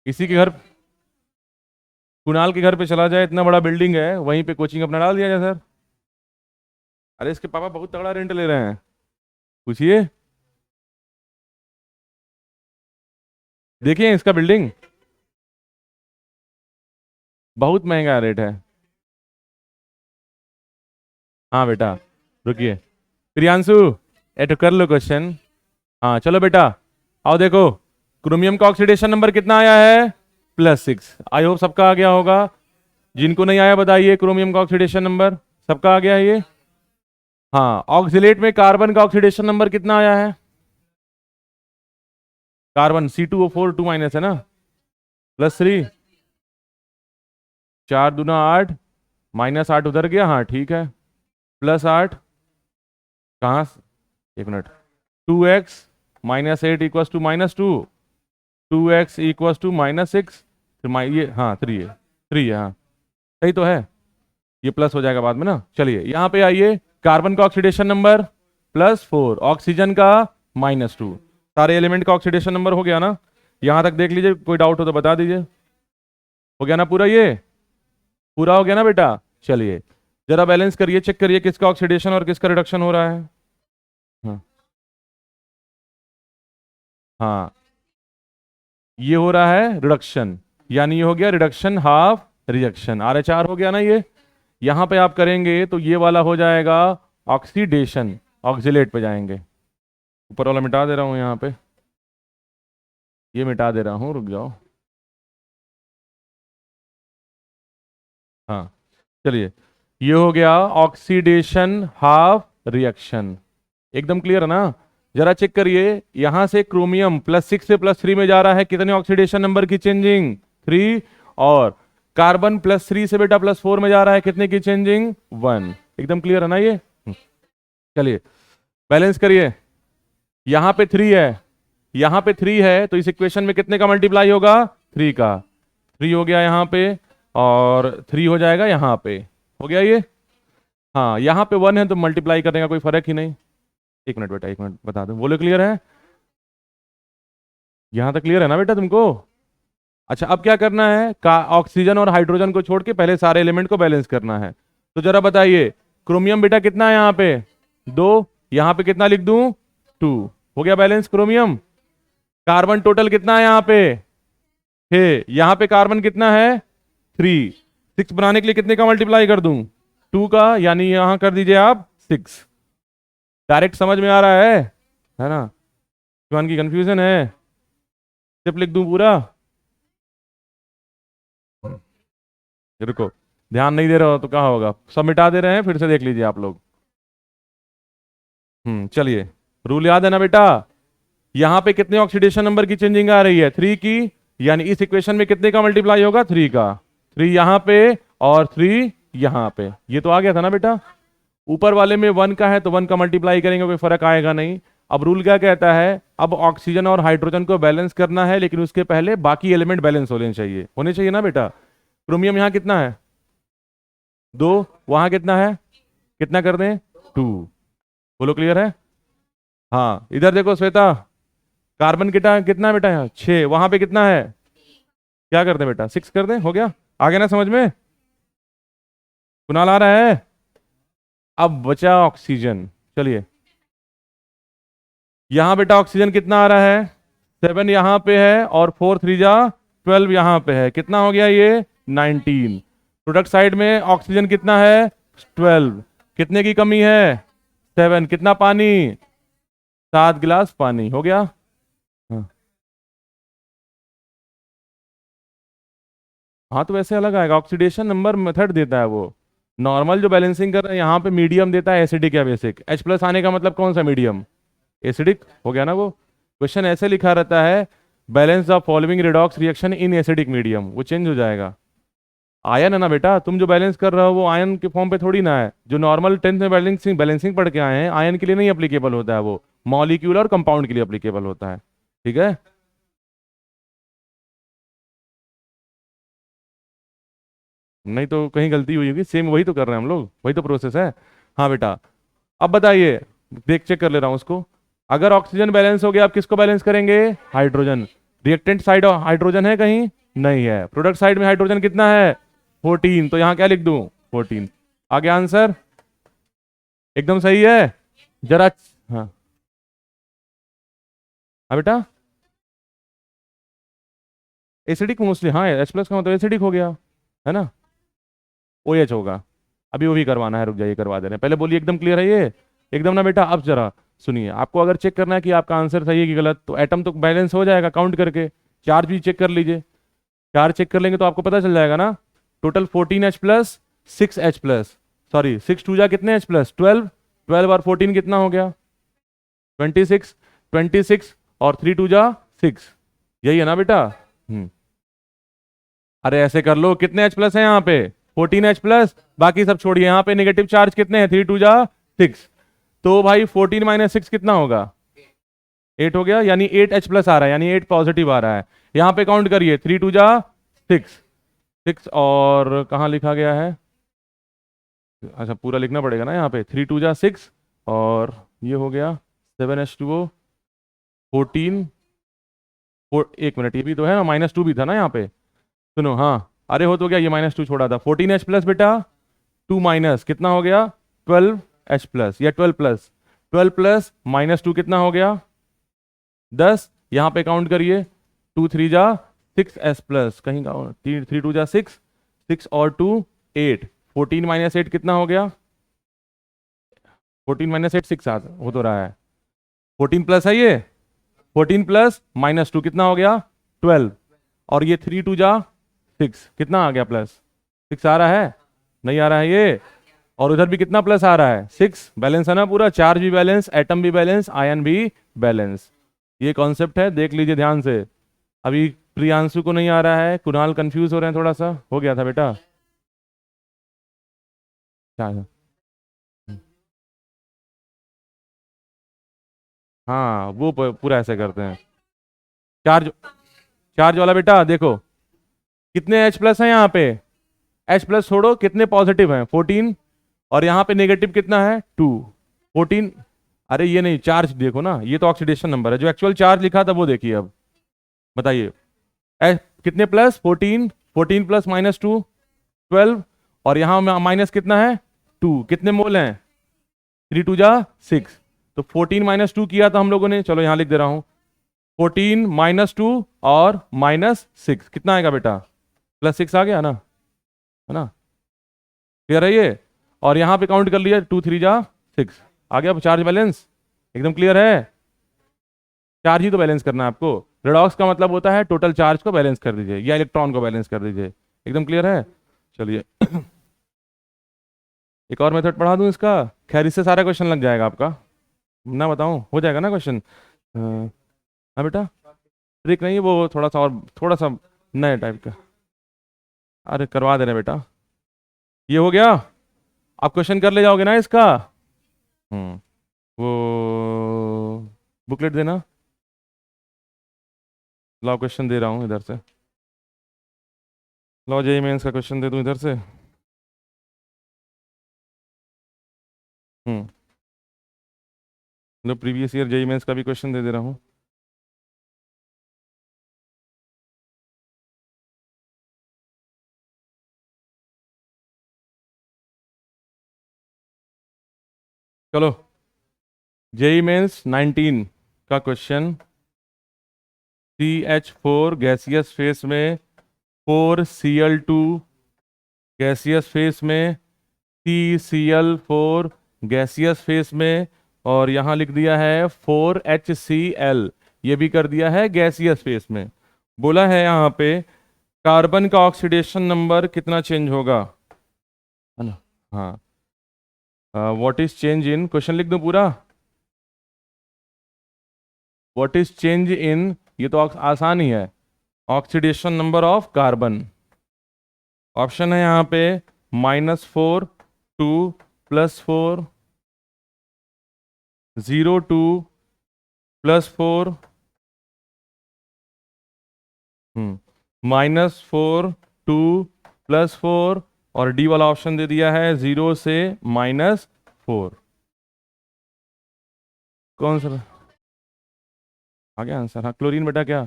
इसी के घर, कुणाल के घर पे चला जाए, इतना बड़ा बिल्डिंग है, वहीं पे कोचिंग अपना डाल दिया जाए सर। अरे इसके पापा बहुत तगड़ा रेंट ले रहे हैं, पूछिए। देखिए इसका बिल्डिंग, बहुत महंगा रेट है। हाँ बेटा, रुकिए। प्रियांशु, एटो कर लो क्वेश्चन। हाँ चलो बेटा, आओ देखो, क्रोमियम का ऑक्सीडेशन नंबर कितना आया है? +6। आई होप सबका आ गया होगा। जिनको नहीं आया बताइए, क्रोमियम का ऑक्सीडेशन नंबर सबका आ गया है ये? हाँ, ऑक्सिलेट में कार्बन का ऑक्सीडेशन नंबर कितना आया है? कार्बन C2O4 2 माइनस है ना, +3, 4 दूना 8, -8 उधर गया, हाँ ठीक है, +8 कहाँ, एक minute, 2x -8 equals to -2, 2x equals to -6, ये हाँ 3 है, 3 है, हाँ सही तो है, ये प्लस हो जाएगा बाद में ना। चलिए यहाँ पे आइए, कार्बन का ऑक्सीडेशन नंबर +4, ऑक्सीजन का -2, सारे एलिमेंट का ऑक्सीडेशन नंबर हो गया ना। यहाँ तक देख लीजिए, कोई डाउट हो तो बता दीजिए। हो गया ना पूरा, ये पूरा हो गया ना बेटा। चलिए जरा बैलेंस करिए, चेक करिए किसका ऑक्सीडेशन और किसका रिडक्शन हो रहा है। हाँ हाँ, ये हो रहा है रिडक्शन, यानी ये हो गया रिडक्शन हाफ रिएक्शन, RH हो गया ना ये। यहां पे आप करेंगे तो ये वाला हो जाएगा ऑक्सीडेशन, ऑक्सीलेट पे जाएंगे। ऊपर वाला मिटा दे रहा हूं यहाँ पे, ये मिटा दे रहा हूँ, रुक जाओ। हाँ चलिए, ये हो गया ऑक्सीडेशन हाफ रिएक्शन, एकदम क्लियर है ना। जरा चेक करिए, यहां से क्रोमियम +6 से +3 में जा रहा है, कितने ऑक्सीडेशन नंबर की चेंजिंग, 3, और कार्बन +3 से बेटा +4 में जा रहा है, कितने की चेंजिंग, 1, एकदम क्लियर है ना ये। चलिए बैलेंस करिए, यहां पे 3 है, यहां पे 3 है, तो इस इक्वेशन में कितने का मल्टीप्लाई होगा, 3 का, 3 हो गया यहां पे, और 3 हो जाएगा यहां पे, हो गया ये। हाँ यहाँ पे 1 है तो मल्टीप्लाई करने का कोई फर्क ही नहीं। एक मिनट बेटा, एक मिनट बता दो, बोलो क्लियर है, यहां तक क्लियर है ना बेटा तुमको। अच्छा अब क्या करना है, का ऑक्सीजन और हाइड्रोजन को छोड़ के पहले सारे एलिमेंट को बैलेंस करना है। तो जरा बताइए, क्रोमियम बेटा कितना है यहाँ पे, 2, यहाँ पे कितना लिख दूं, 2, हो गया बैलेंस क्रोमियम। कार्बन टोटल कितना है यहाँ पे, 6, यहाँ पे कार्बन कितना है, 3, 6 बनाने के लिए कितने का मल्टीप्लाई कर दूं, 2 का, यानी यहां कर दीजिए आप 6। डायरेक्ट समझ में आ रहा है ना, कौन की कंफ्यूजन है, सिर्फ लिख दूं पूरा, रुको, ध्यान नहीं दे रहे हो तो क्या होगा, सब मिटा दे रहे हैं, फिर से देख लीजिए आप लोग। चलिए, रूल याद है ना बेटा, यहां पे कितने ऑक्सीडेशन नंबर की चेंजिंग आ रही है, 3 की, यानी इस इक्वेशन में कितने का मल्टीप्लाई होगा, 3 का, 3 यहां पे और 3 यहां पे, ये तो आ गया था ना बेटा। ऊपर वाले में 1 का है तो 1 का मल्टीप्लाई करेंगे, कोई फर्क आएगा नहीं। अब रूल क्या कहता है, अब ऑक्सीजन और हाइड्रोजन को बैलेंस करना है, लेकिन उसके पहले बाकी एलिमेंट बैलेंस होने चाहिए ना बेटा। क्रोमियम यहाँ कितना है, 2, वहां कितना है, कितना कर दें, 2, बोलो क्लियर है। हाँ इधर देखो श्वेता, कार्बन कितना कितना है बेटा, यहाँ 6, वहां पे कितना है, क्या कर दें बेटा, 6 कर दें, हो गया, आ गया ना समझ में, कुनाल आ रहा है। अब बचा ऑक्सीजन, चलिए यहां बेटा ऑक्सीजन कितना आ रहा है, 7 यहां पे है, और 4 3 जा 12 यहां पे है, कितना हो गया ये, 19। प्रोडक्ट साइड में ऑक्सीजन कितना है, 12, कितने की कमी है, 7, कितना पानी, 7 गिलास पानी, हो गया। हाँ हाँ, तो वैसे अलग आएगा, ऑक्सीडेशन नंबर मेथड देता है वो, नॉर्मल जो बैलेंसिंग कर रहे हैं यहाँ पे मीडियम देता है, एसिडिक या बेसिक, H+ आने का मतलब कौन सा मीडियम, एसिडिक, हो गया ना वो। क्वेश्चन ऐसे लिखा रहता है, balance the following redox reaction in acidic medium, वो चेंज हो जाएगा। आयन है ना बेटा, तुम जो बैलेंस कर रहे हो वो आयन के फॉर्म पे थोड़ी ना है, जो नॉर्मल 10th में बैलेंसिंग बैलेंसिंग पढ़ के आए हैं, आयन के लिए नहीं अप्लीकेबल होता है वो, मॉलिक्यूल और कंपाउंड के लिए अप्लीकेबल होता है, ठीक है। नहीं तो कहीं गलती हुई होगी, सेम वही तो कर रहे हैं हम लोग, वही तो प्रोसेस है। हाँ बेटा, अब बताइए, देख चेक कर ले रहा हूँ उसको, अगर ऑक्सीजन बैलेंस हो गया, आप किसको बैलेंस करेंगे, हाइड्रोजन, रिएक्टेंट साइड हाइड्रोजन है कहीं, नहीं है, प्रोडक्ट साइड में हाइड्रोजन कितना है, 14, तो यहाँ क्या लिख दूं, 14, आगे आंसर एकदम सही है। जरा हाँ, हाँ बेटा, एसिडिक मोस्टली, हाँ H+ का मतलब एसिडिक हो गया, है ना, OH होगा। अभी वो भी करवाना है, रुक जाइए करवा दे रहे हैं, पहले बोलिए एकदम क्लियर है ये, एकदम ना बेटा। अब जरा सुनिए, आपको अगर चेक करना है कि आपका आंसर सही है कि गलत, तो एटम तो बैलेंस हो जाएगा काउंट करके, चार्ज भी चेक कर लीजिए, चार्ज चेक कर लेंगे तो आपको पता चल जाएगा ना। टोटल 14H+, 6H+, सॉरी 6 2 जा कितने H+, 12, 12 और 14 कितना हो गया? 26। 26 और 3 2 जा 6, यही है ना बेटा? अरे ऐसे कर लो, कितने H प्लस है यहाँ पे? 14 H प्लस, बाकी सब छोड़िए, यहाँ पे नेगेटिव चार्ज कितने हैं? 3 2 जा 6, तो भाई 14 माइनस 6 कितना होगा? 8 हो गया, यानी 8 H प्लस आ रहा है, यानी 8 पॉजिटिव आ रहा है। यहाँ पे काउंट करिए, 3 2 जा 6, 6 और कहाँ लिखा गया है? अच्छा पूरा लिखना पड़ेगा ना यहाँ पे, 3 2 जा 6 और ये हो गया 7H2O 14। एक मिनट, ये भी तो है ना, -2 भी था ना यहाँ पे, सुनो, हाँ अरे हो तो गया, ये -2 छोड़ा था, 14H प्लस बेटा, 2 माइनस कितना हो गया? 12H प्लस या 12 प्लस, 12 प्लस -2 कितना हो गया? 10। यहाँ पे काउंट करिए, 2 3 जा 6S प्लस, कहीं का 3 2 जा 6, 6 और 2 8, 14 माइनस 8 कितना हो गया? 14 माइनस 8 6 हो तो रहा है, 14 प्लस है ये, 14 प्लस -2 कितना हो गया? 12, और ये 3 2 जा 6 कितना आ गया? प्लस 6 आ रहा है? नहीं आ रहा है ये, और उधर भी कितना प्लस आ रहा है? 6। बैलेंस है ना पूरा, चार्ज भी बैलेंस, एटम भी बैलेंस, आयन भी बैलेंस। ये कॉन्सेप्ट है, देख लीजिए ध्यान से। अभी प्रियांशु को नहीं आ रहा है, कुणाल कंफ्यूज हो रहे हैं थोड़ा सा, हो गया था बेटा क्या है? हाँ वो पूरा ऐसे करते हैं। चार्ज, चार्ज वाला बेटा देखो, कितने H प्लस है यहाँ पे? H प्लस छोड़ो, कितने पॉजिटिव हैं? 14, और यहाँ पे नेगेटिव कितना है? 2। 14, अरे ये नहीं, चार्ज देखो ना, ये तो ऑक्सीडेशन नंबर है, जो एक्चुअल चार्ज लिखा था वो देखिए। अब बताइए, कितने प्लस? 14, 14 प्लस -2 12, और यहाँ माइनस कितना है? 2, कितने मोल हैं? 3 2 जा 6, तो 14 -2 किया था हम लोगों ने, चलो यहाँ लिख दे रहा हूँ, 14 -2 और -6 कितना आएगा बेटा? +6 आ गया ना, है ना? क्लियर है ये? और यहाँ पे काउंट कर लिया, 2 3 जा 6 आ गया। चार्ज बैलेंस एकदम क्लियर है? चार्ज ही तो बैलेंस करना है आपको, रेडॉक्स का मतलब होता है टोटल चार्ज को बैलेंस कर दीजिए या इलेक्ट्रॉन को बैलेंस कर दीजिए। एकदम क्लियर है? चलिए एक और मेथड पढ़ा दूं इसका, खैर इससे सारा क्वेश्चन लग जाएगा आपका, ना बताऊं, हो जाएगा ना क्वेश्चन? हाँ बेटा, ट्रिक नहीं, वो थोड़ा सा और, थोड़ा सा नए टाइप का, अरे करवा दे रहे बेटा। ये हो गया, आप क्वेश्चन कर ले जाओगे ना इसका? वो बुकलेट देना, लाओ क्वेश्चन दे रहा हूँ इधर से, लाओ जेई मेंस का क्वेश्चन दे दूँ इधर से। लो प्रीवियस ईयर जेई मेंस का भी क्वेश्चन दे दे रहा हूँ। चलो जेई मेंस 19 का क्वेश्चन, CH4 गैसियस फेस में, 4Cl2 गैसियस फेस में, CCl4 गैसियस फेस में, और यहाँ लिख दिया है 4HCl, ये भी कर दिया है गैसियस फेस में। बोला है यहाँ पे कार्बन का ऑक्सीडेशन नंबर कितना चेंज होगा, है ना? हाँ, what is change in, question लिख दूं पूरा, व्हाट इज चेंज इन, ये तो आसान ही है, oxidation number of carbon. Option है यहाँ पे -4 2 +4 0 2 +4 -4 2 +4, और डी वाला ऑप्शन दे दिया है 0 से -4। कौन सा आ गया आंसर? हाँ क्लोरीन बेटा, क्या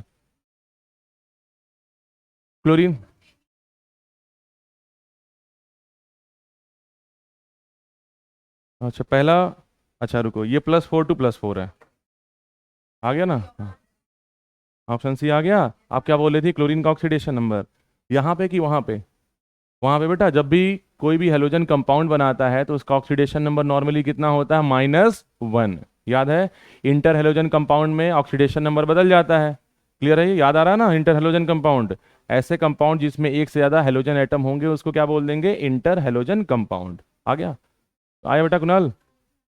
क्लोरीन? अच्छा पहला, अच्छा रुको, ये +4 2 +4 है, आ गया ना? हाँ, ऑप्शन सी आ गया। आप क्या बोल रहे थे, क्लोरीन का ऑक्सीडेशन नंबर यहाँ पे कि वहाँ पे? वहाँ पे बेटा, जब भी कोई भी हेलोजन कंपाउंड बनाता है तो उसका ऑक्सीडेशन नंबर नॉर्मली कितना होता है? -1, याद है? इंटर हेलोजन कंपाउंड में ऑक्सीडेशन नंबर बदल जाता है। क्लियर है? ये याद आ रहा है ना? इंटर हेलोजन कंपाउंड, ऐसे कंपाउंड जिसमें एक से ज्यादा हेलोजन एटम होंगे उसको क्या बोल देंगे? Inter halogen compound. आ गया? आया बेटा कुणाल?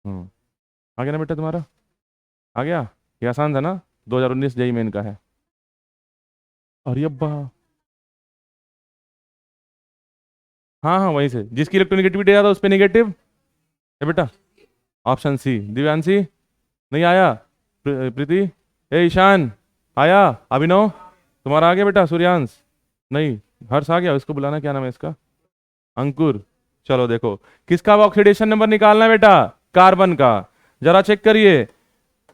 आ गया ना बेटा तुम्हारा? आ गया? ये आसान था ना? 2019 जेई मेन का है। अरे अब्बा, हाँ हाँ वहीं से, जिसकी इलेक्ट्रोनेगेटिविटी ज़्यादा उस पर नेगेटिव है बेटा। Option C. दिव्यांशी नहीं आया? प्रीति, ए ईशान आया? अभिनव तुम्हारा आ गया बेटा? सूर्यांश नहीं? हर्ष आ गया? इसको बुलाना, क्या नाम है इसका? अंकुर। चलो देखो, किसका ऑक्सीडेशन नंबर निकालना है बेटा? कार्बन का। जरा चेक करिए,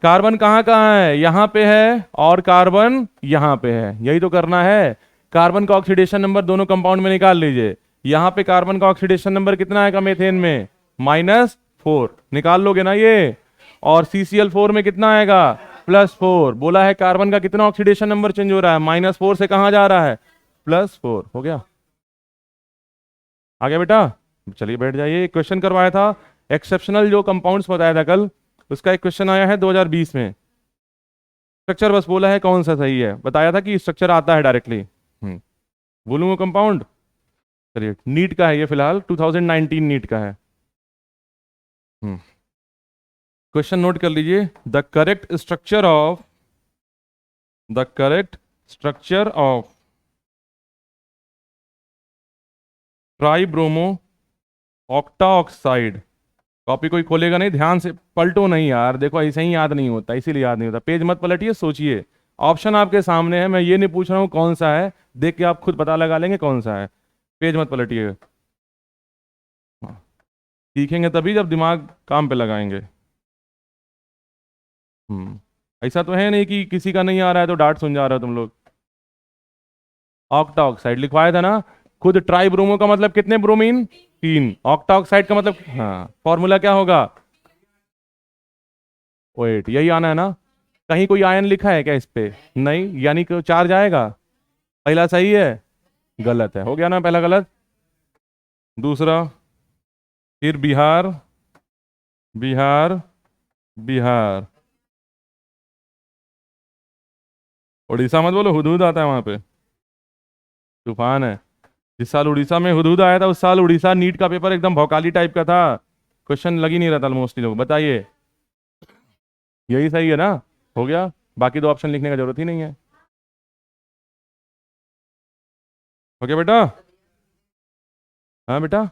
कार्बन कहाँ कहाँ है? यहाँ पे है और कार्बन यहाँ पे है, यही तो करना है। कार्बन का ऑक्सीडेशन नंबर दोनों कंपाउंड में निकाल लीजिए। यहाँ पे कार्बन का ऑक्सीडेशन नंबर कितना आएगा मीथेन में? -4, निकाल लोगे ना ये? और CCl4 में कितना आएगा? +4। बोला है कार्बन का कितना ऑक्सीडेशन नंबर चेंज हो रहा है? -4 से कहाँ जा रहा है? +4। हो गया? आ गया बेटा? चलिए बैठ जाइए। एक क्वेश्चन करवाया था एक्सेप्शनल जो कंपाउंड्स बताया था कल, उसका एक क्वेश्चन आया है 2020 में। स्ट्रक्चर बस बोला है कौन सा सही है, बताया था कि स्ट्रक्चर आता है डायरेक्टली। बोलूंगा कंपाउंड? चलिए, नीट का है ये, फिलहाल 2019 नीट का है। क्वेश्चन नोट कर लीजिए। The correct structure of tribromo octa oxide. Copy कोई खोलेगा नहीं, ध्यान से पलटो नहीं यार, देखो ऐसे ही याद नहीं होता, इसीलिए याद नहीं होता। पेज मत पलटिए, सोचिए। ऑप्शन आपके सामने है, मैं ये नहीं पूछ रहा हूँ कौन सा है, देख के आप खुद पता लगा लेंगे कौन सा है। पेज मत पलटिए। हाँ, सीखेंगे तभी जब दिमाग काम पे लगाएंगे। ऐसा तो है नहीं कि किसी का नहीं आ रहा है तो डांट सुन जा रहे हो तुम लोग। ऑक्टा ऑक्साइड लिखवाया था ना? खुद ट्राइब्रोमो का मतलब कितने ब्रोमीन? 3। ऑक्टा ऑक्साइड का मतलब, हाँ, फॉर्मूला क्या होगा? वेट, यही आना है ना? कहीं कोई आयन लिखा है क्या इस पे? नहीं, यानी कि चार्ज आएगा। पहला सही है, गलत है, हो गया ना पहला गलत। दूसरा, फिर बिहार, बिहार, बिहार। उड़ीसा मत बोलो, हुदहुद आता है वहां पे, तूफान है। जिस साल उड़ीसा में हुदहुद आया था उस साल उड़ीसा नीट का पेपर एकदम भौकाली टाइप का था, क्वेश्चन लग ही नहीं रहा था मोस्टली। लोग बताइए, यही सही है ना? हो गया, बाकी दो ऑप्शन लिखने का जरूरत ही नहीं है। हो गया बेटा? हाँ बेटा,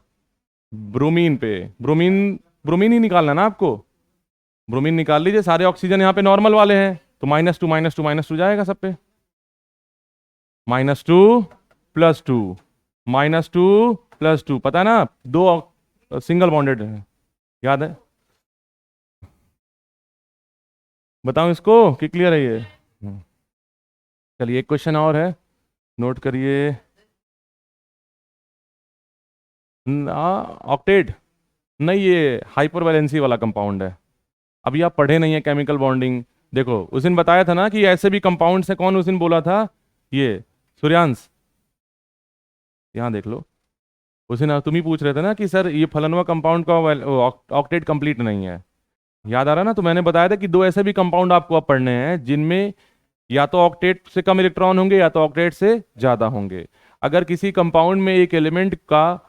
ब्रोमीन पे, ब्रोमीन, ब्रोमीन ही निकालना ना आपको? ब्रोमीन निकाल लीजिए, सारे ऑक्सीजन यहाँ पे नॉर्मल वाले हैं, तो -2 -2 -2 जाएगा सब पे। -2 +2, -2 +2, पता है ना? दो सिंगल बॉन्डेड है, याद है? बताऊं इसको कि क्लियर है ये? चलिए एक क्वेश्चन और है, नोट करिए। ऑक्टेट नहीं, ये हाइपरवैलेंसी वाला कंपाउंड है। अभी आप पढ़े नहीं है केमिकल बॉन्डिंग। देखो उस दिन बताया था ना कि ऐसे भी कंपाउंड्स है, कौन उस दिन बोला था? ये सूर्यांश, यहाँ देख लो। उस दिन तुम ही पूछ रहे थे ना कि सर ये फलनवा कंपाउंड का ऑक्टेट कंप्लीट नहीं है, याद आ रहा ना? तो मैंने बताया था कि दो ऐसे भी कंपाउंड आपको अब पढ़ने हैं जिनमें या तो ऑक्टेट से कम इलेक्ट्रॉन होंगे या तो ऑक्टेट से ज्यादा होंगे। अगर किसी कंपाउंड में एक एलिमेंट का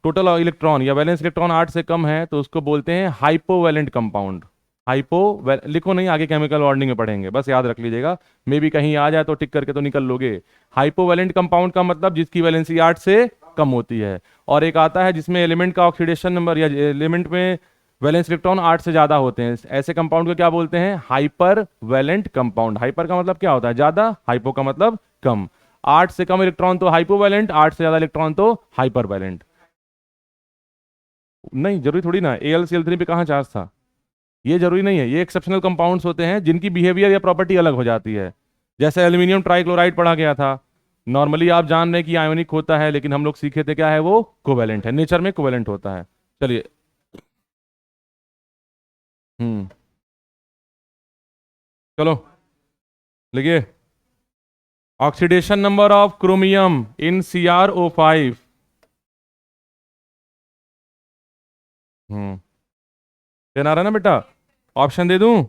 टोटल इलेक्ट्रॉन या वैलेंस इलेक्ट्रॉन 8 से कम है तो उसको बोलते हैं हाइपोवैलेंट कंपाउंड। हाइपो, लिखो नहीं, आगे केमिकल बॉन्डिंग में पढ़ेंगे, बस याद रख लीजिएगा। मे भी कहीं आ जाए तो टिक करके तो निकल लोगे। हाइपोवैलेंट कंपाउंड का मतलब जिसकी वैलेंसी 8 से कम होती है। और एक आता है जिसमें एलिमेंट का ऑक्सीडेशन नंबर या एलिमेंट में वैलेंस इलेक्ट्रॉन 8 से ज्यादा होते हैं, ऐसे कंपाउंड को क्या बोलते हैं? Hyper valent compound. हाइपर का मतलब क्या होता है? ज्यादा, हाइपो का मतलब कम। 8 से कम इलेक्ट्रॉन तो हाइपोवैलेंट, 8 से ज्यादा इलेक्ट्रॉन तो हाइपर वैलेंट। नहीं जरूरी थोड़ी ना AlCl3 पे कहाँ चार्ज था, ये जरूरी नहीं है। ये एक्सेप्शनल कंपाउंड्स होते हैं जिनकी बिहेवियर या प्रॉपर्टी अलग हो जाती है। जैसे एल्यूमिनियम ट्राइक्लोराइड पढ़ा गया था, नॉर्मली आप जान रहे हैं कि आयोनिक होता है, लेकिन हम लोग सीखे थे क्या है वो? कोवेलेंट है, नेचर में कोवेलेंट होता है। चलिए। हम्म चलो लिखिए, oxidation number of chromium in CrO5। हम्म देना रहा ना बेटा? ऑप्शन दे दूं?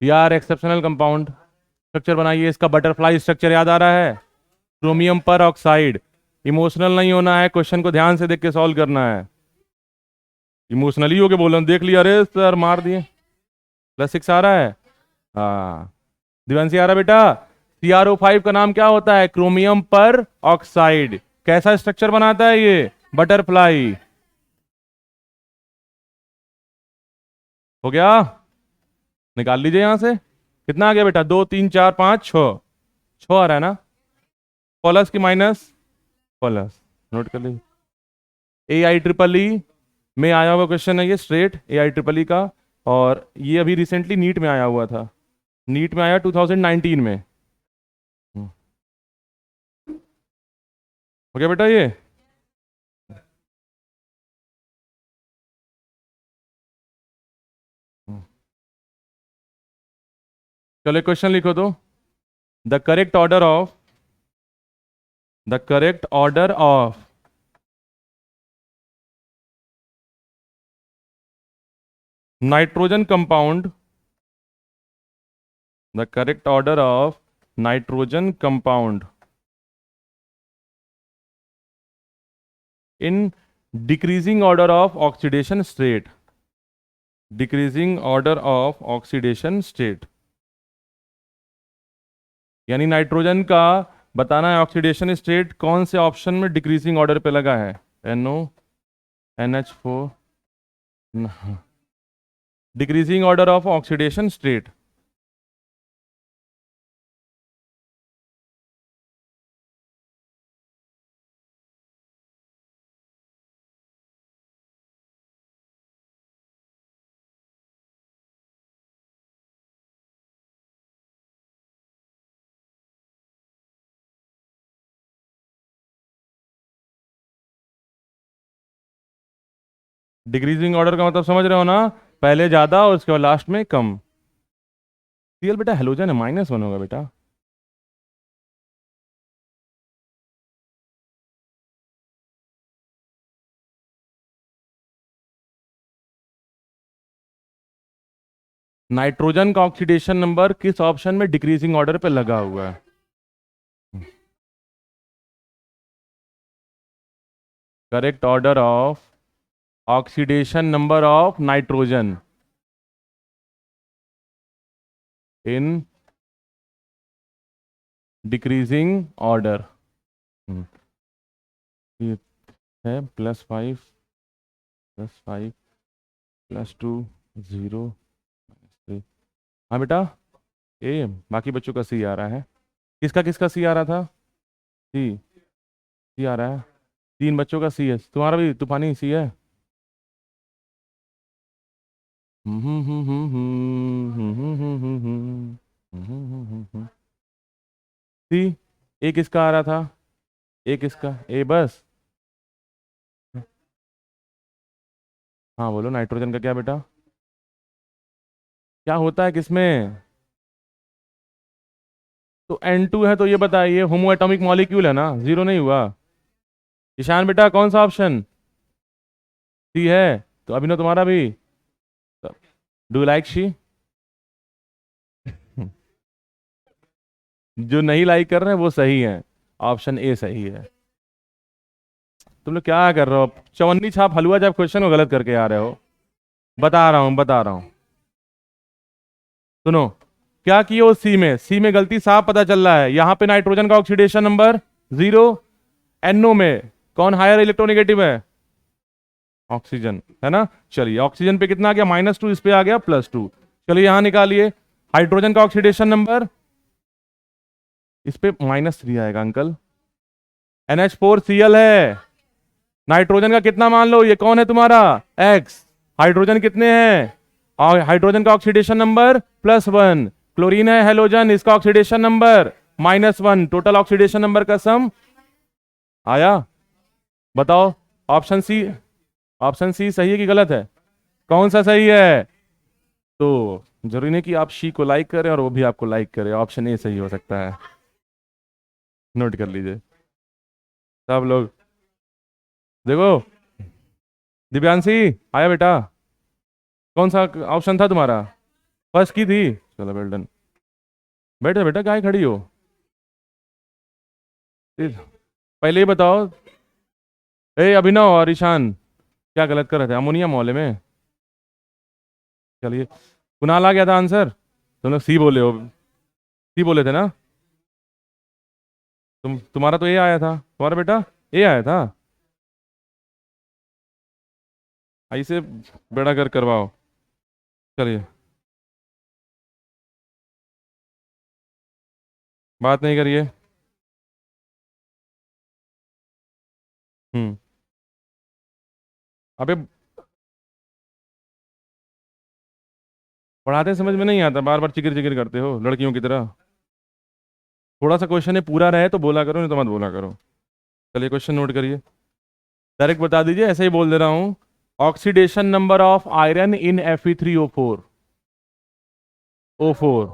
यार एक्सेप्शनल कंपाउंड स्ट्रक्चर बनाइए इसका, बटरफ्लाई स्ट्रक्चर याद आ रहा है, क्रोमियम पर ऑक्साइड। इमोशनल नहीं होना है, क्वेश्चन को ध्यान से देख के सॉल्व करना है। इमोशनली होके बोल रहा हूँ, देख लिया, अरे सर मार दिए। +6 आ रहा है, हाँ। दिव्यांशी आ रहा बेटा। CrO5 का नाम क्या होता है? क्रोमियम पर ऑक्साइड। कैसा स्ट्रक्चर बनाता है ये? बटरफ्लाई। हो गया? निकाल लीजिए यहां से। कितना आ गया बेटा? 2 3 4 5 6, 6 आ रहा है ना? प्लस की माइनस? प्लस। नोट कर लीजिए। AIEEE में आया हुआ क्वेश्चन है ये, स्ट्रेट AIEEE का। और ये अभी रिसेंटली नीट में आया हुआ था, नीट में आया 2019 में। हो गया बेटा ये? चलो क्वेश्चन लिखो तो। The correct order of nitrogen compound, the correct order of nitrogen compound in decreasing order of oxidation state, decreasing order of oxidation state. यानी नाइट्रोजन का बताना है ऑक्सीडेशन स्टेट कौन से ऑप्शन में डिक्रीजिंग ऑर्डर पे लगा है। NO, NH4, decreasing order of oxidation state. Decreasing order का मतलब समझ रहे हो ना? पहले ज्यादा और उसके बाद लास्ट में कम। Cl बेटा हेलोजन है, -1 होगा बेटा। नाइट्रोजन का ऑक्सीडेशन नंबर किस ऑप्शन में डिक्रीजिंग ऑर्डर पे लगा हुआ है? Correct order of oxidation number of nitrogen in decreasing order ये है +5 +5 +2 0 -3। हाँ बेटा, ए बाकी बच्चों का C आ रहा है। किसका किसका C आ रहा था? C आ रहा है, 3 बच्चों का C है। तुम्हारा भी तूफानी C है। सी। एक किसका आ रहा था? एक किसका? ए बस। हाँ बोलो, नाइट्रोजन का क्या बेटा? क्या होता है किसमें? तो N2 है तो ये बताइए, होमो एटॉमिक मॉलिक्यूल है ना, जीरो नहीं हुआ। ईशान बेटा कौन सा ऑप्शन? सी है। तो अभिनव तुम्हारा भी? Do like she? जो नहीं लाइक कर रहे हैं वो सही है, ऑप्शन ए सही है। तुम लोग क्या कर रहे हो? चवन्नी छाप हलवा जब क्वेश्चन को गलत करके आ रहे हो। बता रहा हूं। सुनो, क्या किए उस सी में गलती साफ पता चल रहा है। यहां पे नाइट्रोजन का ऑक्सीडेशन नंबर 0। NO में कौन हायर इलेक्ट्रोनेगेटिव है? ऑक्सीजन है ना। चलिए ऑक्सीजन पे कितना आ गया? -2, इस पे आ गया +2। चलिए यहां निकालिए हाइड्रोजन का ऑक्सीडेशन नंबर, इस पे -3 आएगा अंकल। NH4Cl है। नाइट्रोजन का कितना मान लो, ये कौन है तुम्हारा? X। हाइड्रोजन कितने हैं? और हाइड्रोजन का ऑक्सीडेशन नंबर +1। क्लोरीन है हेलोजन, इसका oxidation number -1। Total oxidation number का सम आया। बताओ ऑप्शन सी, ऑप्शन सी सही है कि गलत है? कौन सा सही है? तो जरूरी नहीं कि आप शी को लाइक करें और वो भी आपको लाइक करे, ऑप्शन ए सही हो सकता है। नोट कर लीजिए सब लोग। देखो दिव्यांशी आया बेटा? कौन सा ऑप्शन था तुम्हारा? फर्स्ट की थी, चलो वेल डन। बैठो बेटा, काहे खड़ी हो? पहले ही बताओ। ए अभिनव और ईशान, क्या गलत कर रहे थे अमोनिया मोहल्ले में? चलिए, कुणाल आ गया था आंसर। तुम लोग सी बोले हो, सी बोले थे ना? तुम्हारा तो ए आया था, तुम्हारा बेटा ए आया था। ऐसे बेड़ा कर करवाओ। चलिए, बात नहीं करिए। हम्म। अबे, पढ़ाते समझ में नहीं आता, बार बार चिकिर चिकिर करते हो लड़कियों की तरह। थोड़ा सा क्वेश्चन है पूरा रहे तो बोला करो, नहीं तो मत बोला करो। चलिए क्वेश्चन नोट करिए, डायरेक्ट बता दीजिए, ऐसे ही बोल दे रहा हूँ। Oxidation number of iron in Fe3O4। O4,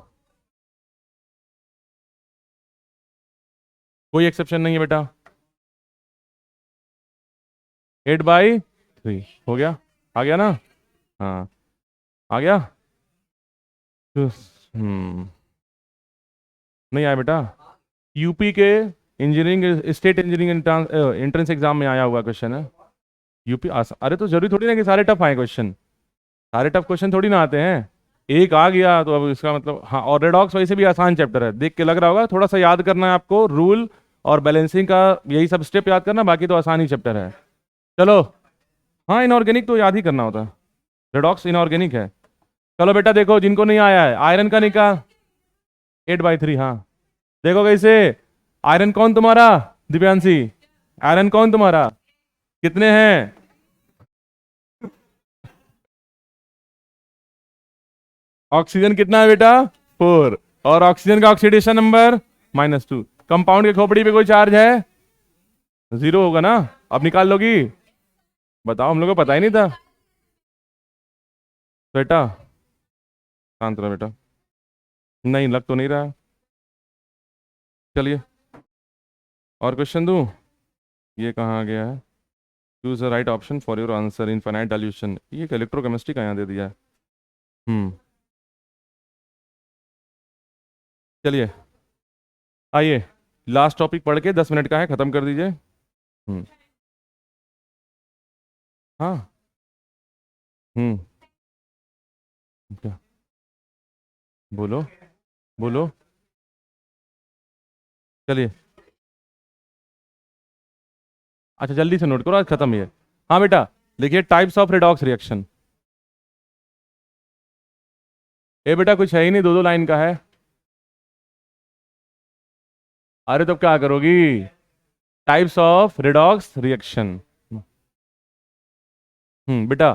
कोई एक्सेप्शन नहीं है बेटा। 8/3 हो गया, आ गया ना? हाँ, आ गया। हम्म। नहीं आया बेटा? यूपी के engineering, state engineering entrance exam में आया हुआ क्वेश्चन है। यूपी अरे तो जरूरी थोड़ी ना कि सारे टफ आए क्वेश्चन, सारे टफ क्वेश्चन थोड़ी ना आते हैं। एक आ गया तो अब इसका मतलब हाँ। और रेडॉक्स वैसे भी आसान चैप्टर है, देख के लग रहा होगा, थोड़ा सा याद करना है आपको, रूल और बैलेंसिंग का यही सब स्टेप याद करना, बाकी तो आसान ही चैप्टर है। चलो, हाँ इनऑर्गेनिक तो याद ही करना होता है, रेडॉक्स इनऑर्गेनिक है। चलो बेटा देखो, जिनको नहीं आया है आयरन का निकाल। 8/3, हाँ। देखो कैसे, आयरन कौन तुम्हारा? दिव्यांशी, आयरन कौन तुम्हारा? कितने हैं? ऑक्सीजन कितना है बेटा? 4। और ऑक्सीजन का ऑक्सीडेशन नंबर -2। कंपाउंड के खोपड़ी पे कोई चार्ज है? 0 होगा ना? अब निकाल लोगी? बताओ, हम लोग को पता ही नहीं था। बेटा शांत रहो बेटा, नहीं लग तो नहीं रहा। चलिए, और क्वेश्चन दूं? ये कहाँ आ गया है? Choose the right option for your answer, infinite dilution, ये इलेक्ट्रोकेमिस्ट्री का यहाँ दे दिया है। हम्म। चलिए, आइए, लास्ट टॉपिक पढ़ के 10 मिनट का है, खत्म कर दीजिए। हम्म। हाँ। हम्म। क्या? बोलो, बोलो। चलिए, अच्छा जल्दी से नोट करो, आज खत्म ही है। हाँ बेटा, देखिए टाइप्स ऑफ रेडॉक्स रिएक्शन। ये बेटा कुछ है ही नहीं, 2-2 लाइन का है। अरे तो क्या करोगी? Types of redox reaction. बेटा,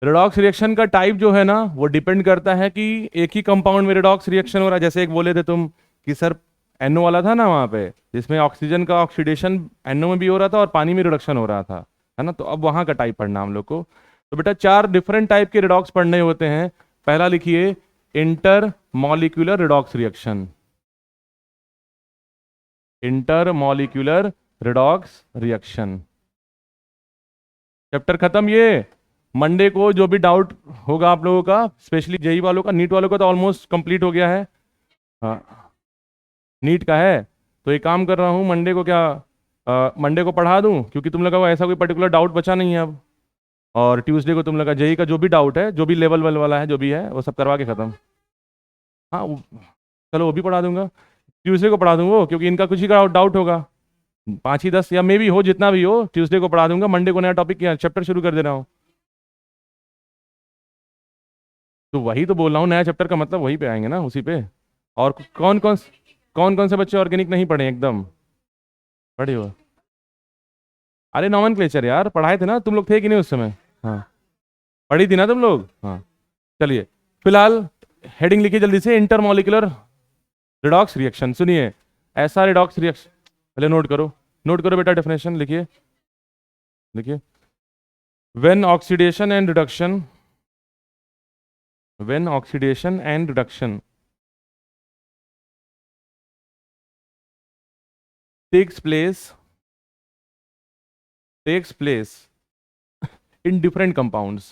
रेडॉक्स रिएक्शन का टाइप जो है ना, वो डिपेंड करता है कि एक ही कंपाउंड में रेडॉक्स रिएक्शन हो रहा है। जैसे एक बोले थे तुम कि सर NO वाला था ना वहां पे, जिसमें ऑक्सीजन का ऑक्सीडेशन NO में भी हो रहा था और पानी में रिडक्शन हो रहा था, है ना? तो अब वहां का टाइप पढ़ना हम लोग को। तो बेटा 4 डिफरेंट टाइप के रिडॉक्स पढ़ने होते हैं। पहला लिखिए, inter molecular redox reaction. Inter molecular redox reaction, chapter खत्म ये। मंडे को जो भी डाउट होगा आप लोगों का, स्पेशली जेई वालों का, नीट वालों का तो ऑलमोस्ट कंप्लीट हो गया है। हाँ, नीट का है। तो एक काम कर रहा हूँ, मंडे को क्या, मंडे को पढ़ा दूँ, क्योंकि तुम लोग का ऐसा कोई पर्टिकुलर डाउट बचा नहीं है अब। और ट्यूसडे को तुम लोग का जेई का जो भी डाउट है, जो भी लेवल वेल वाला है, जो भी है वो सब करवा के खत्म। हाँ चलो वो भी पढ़ा दूंगा। ट्यूसडे को पढ़ा दूंगा वो, क्योंकि इनका कुछ ही का डाउट होगा। 5 ही 10 या मे भी हो, जितना भी हो, ट्यूसडे को पढ़ा दूंगा। मंडे को नया टॉपिक चैप्टर शुरू कर दे रहा हूँ। तो वही तो बोल रहा हूँ, नया चैप्टर का मतलब वही पे आएंगे ना, उसी पे। और कौन कौन से बच्चे ऑर्गेनिक नहीं पढ़े एकदम? पढ़े हो? अरे नॉमेनक्लेचर यार पढ़ाए थे ना, तुम लोग थे कि नहीं उस समय? हाँ, पढ़ी थी ना तुम लोग, हाँ। चलिए, फिलहाल हेडिंग लिखिए जल्दी से, इंटरमोलिकुलर रिडॉक्स रिएक्शन। सुनिए, ऐसा रिडॉक्स रिएक्शन, पहले नोट करो, नोट करो बेटा, डेफिनेशन लिखिए, लिखिए। When oxidation and reduction, when oxidation and reduction takes place takes place in different compounds,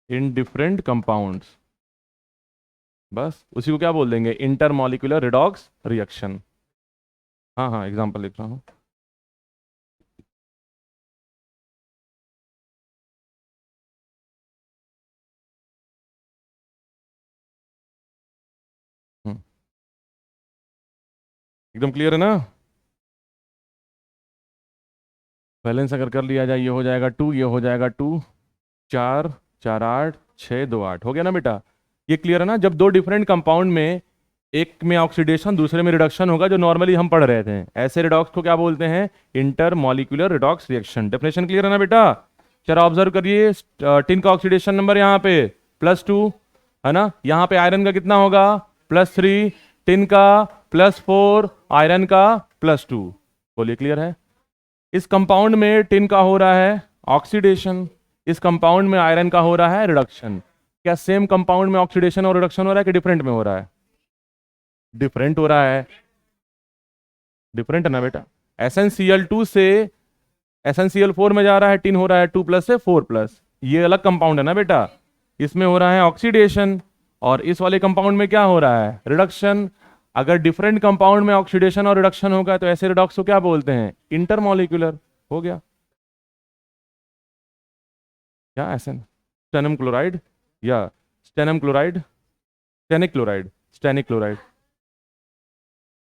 in different compounds, बस उसी को क्या बोल देंगे, इंटरमॉलिक्यूलर रिडॉक्स रिएक्शन। हाँ हाँ, एग्जांपल लिख रहा हूँ। एकदम क्लियर है ना। बैलेंस अगर कर लिया जाए, ये हो जाएगा 2, ये हो जाएगा 2, 4 4 8 6 2 8, हो गया ना बेटा। ये क्लियर है ना। जब दो डिफरेंट कंपाउंड में एक में ऑक्सीडेशन दूसरे में रिडक्शन होगा, जो नॉर्मली हम पढ़ रहे थे, ऐसे रिडॉक्स को क्या बोलते हैं, inter molecular redox reaction. Definition clear है ना बेटा। चलो ऑब्जर्व करिए, टिन का ऑक्सीडेशन नंबर यहाँ पे +2 है ना, यहाँ पे आयरन का कितना होगा, +3, टिन का +4, आयरन का +2। बोलिए क्लियर है। इस कंपाउंड में टिन का हो रहा है ऑक्सीडेशन, इस कंपाउंड में आयरन का हो रहा है रिडक्शन। क्या सेम कंपाउंड में ऑक्सीडेशन और रिडक्शन हो रहा है कि डिफरेंट में हो रहा है, डिफरेंट हो रहा है, डिफरेंट है ना बेटा। SnCl2 से SnCl4 में जा रहा है, टिन हो रहा है 2+ से 4+, ये अलग कंपाउंड है ना बेटा। इसमें हो रहा है ऑक्सीडेशन और इस वाले कंपाउंड में क्या हो रहा है, रिडक्शन। अगर डिफरेंट कंपाउंड में ऑक्सीडेशन और रिडक्शन होगा तो ऐसे रिडॉक्स को क्या बोलते हैं, इंटरमॉलिक्यूलर। हो गया क्या, स्टेनम क्लोराइड या stannum chloride, Stenik chloride, Stenik chloride.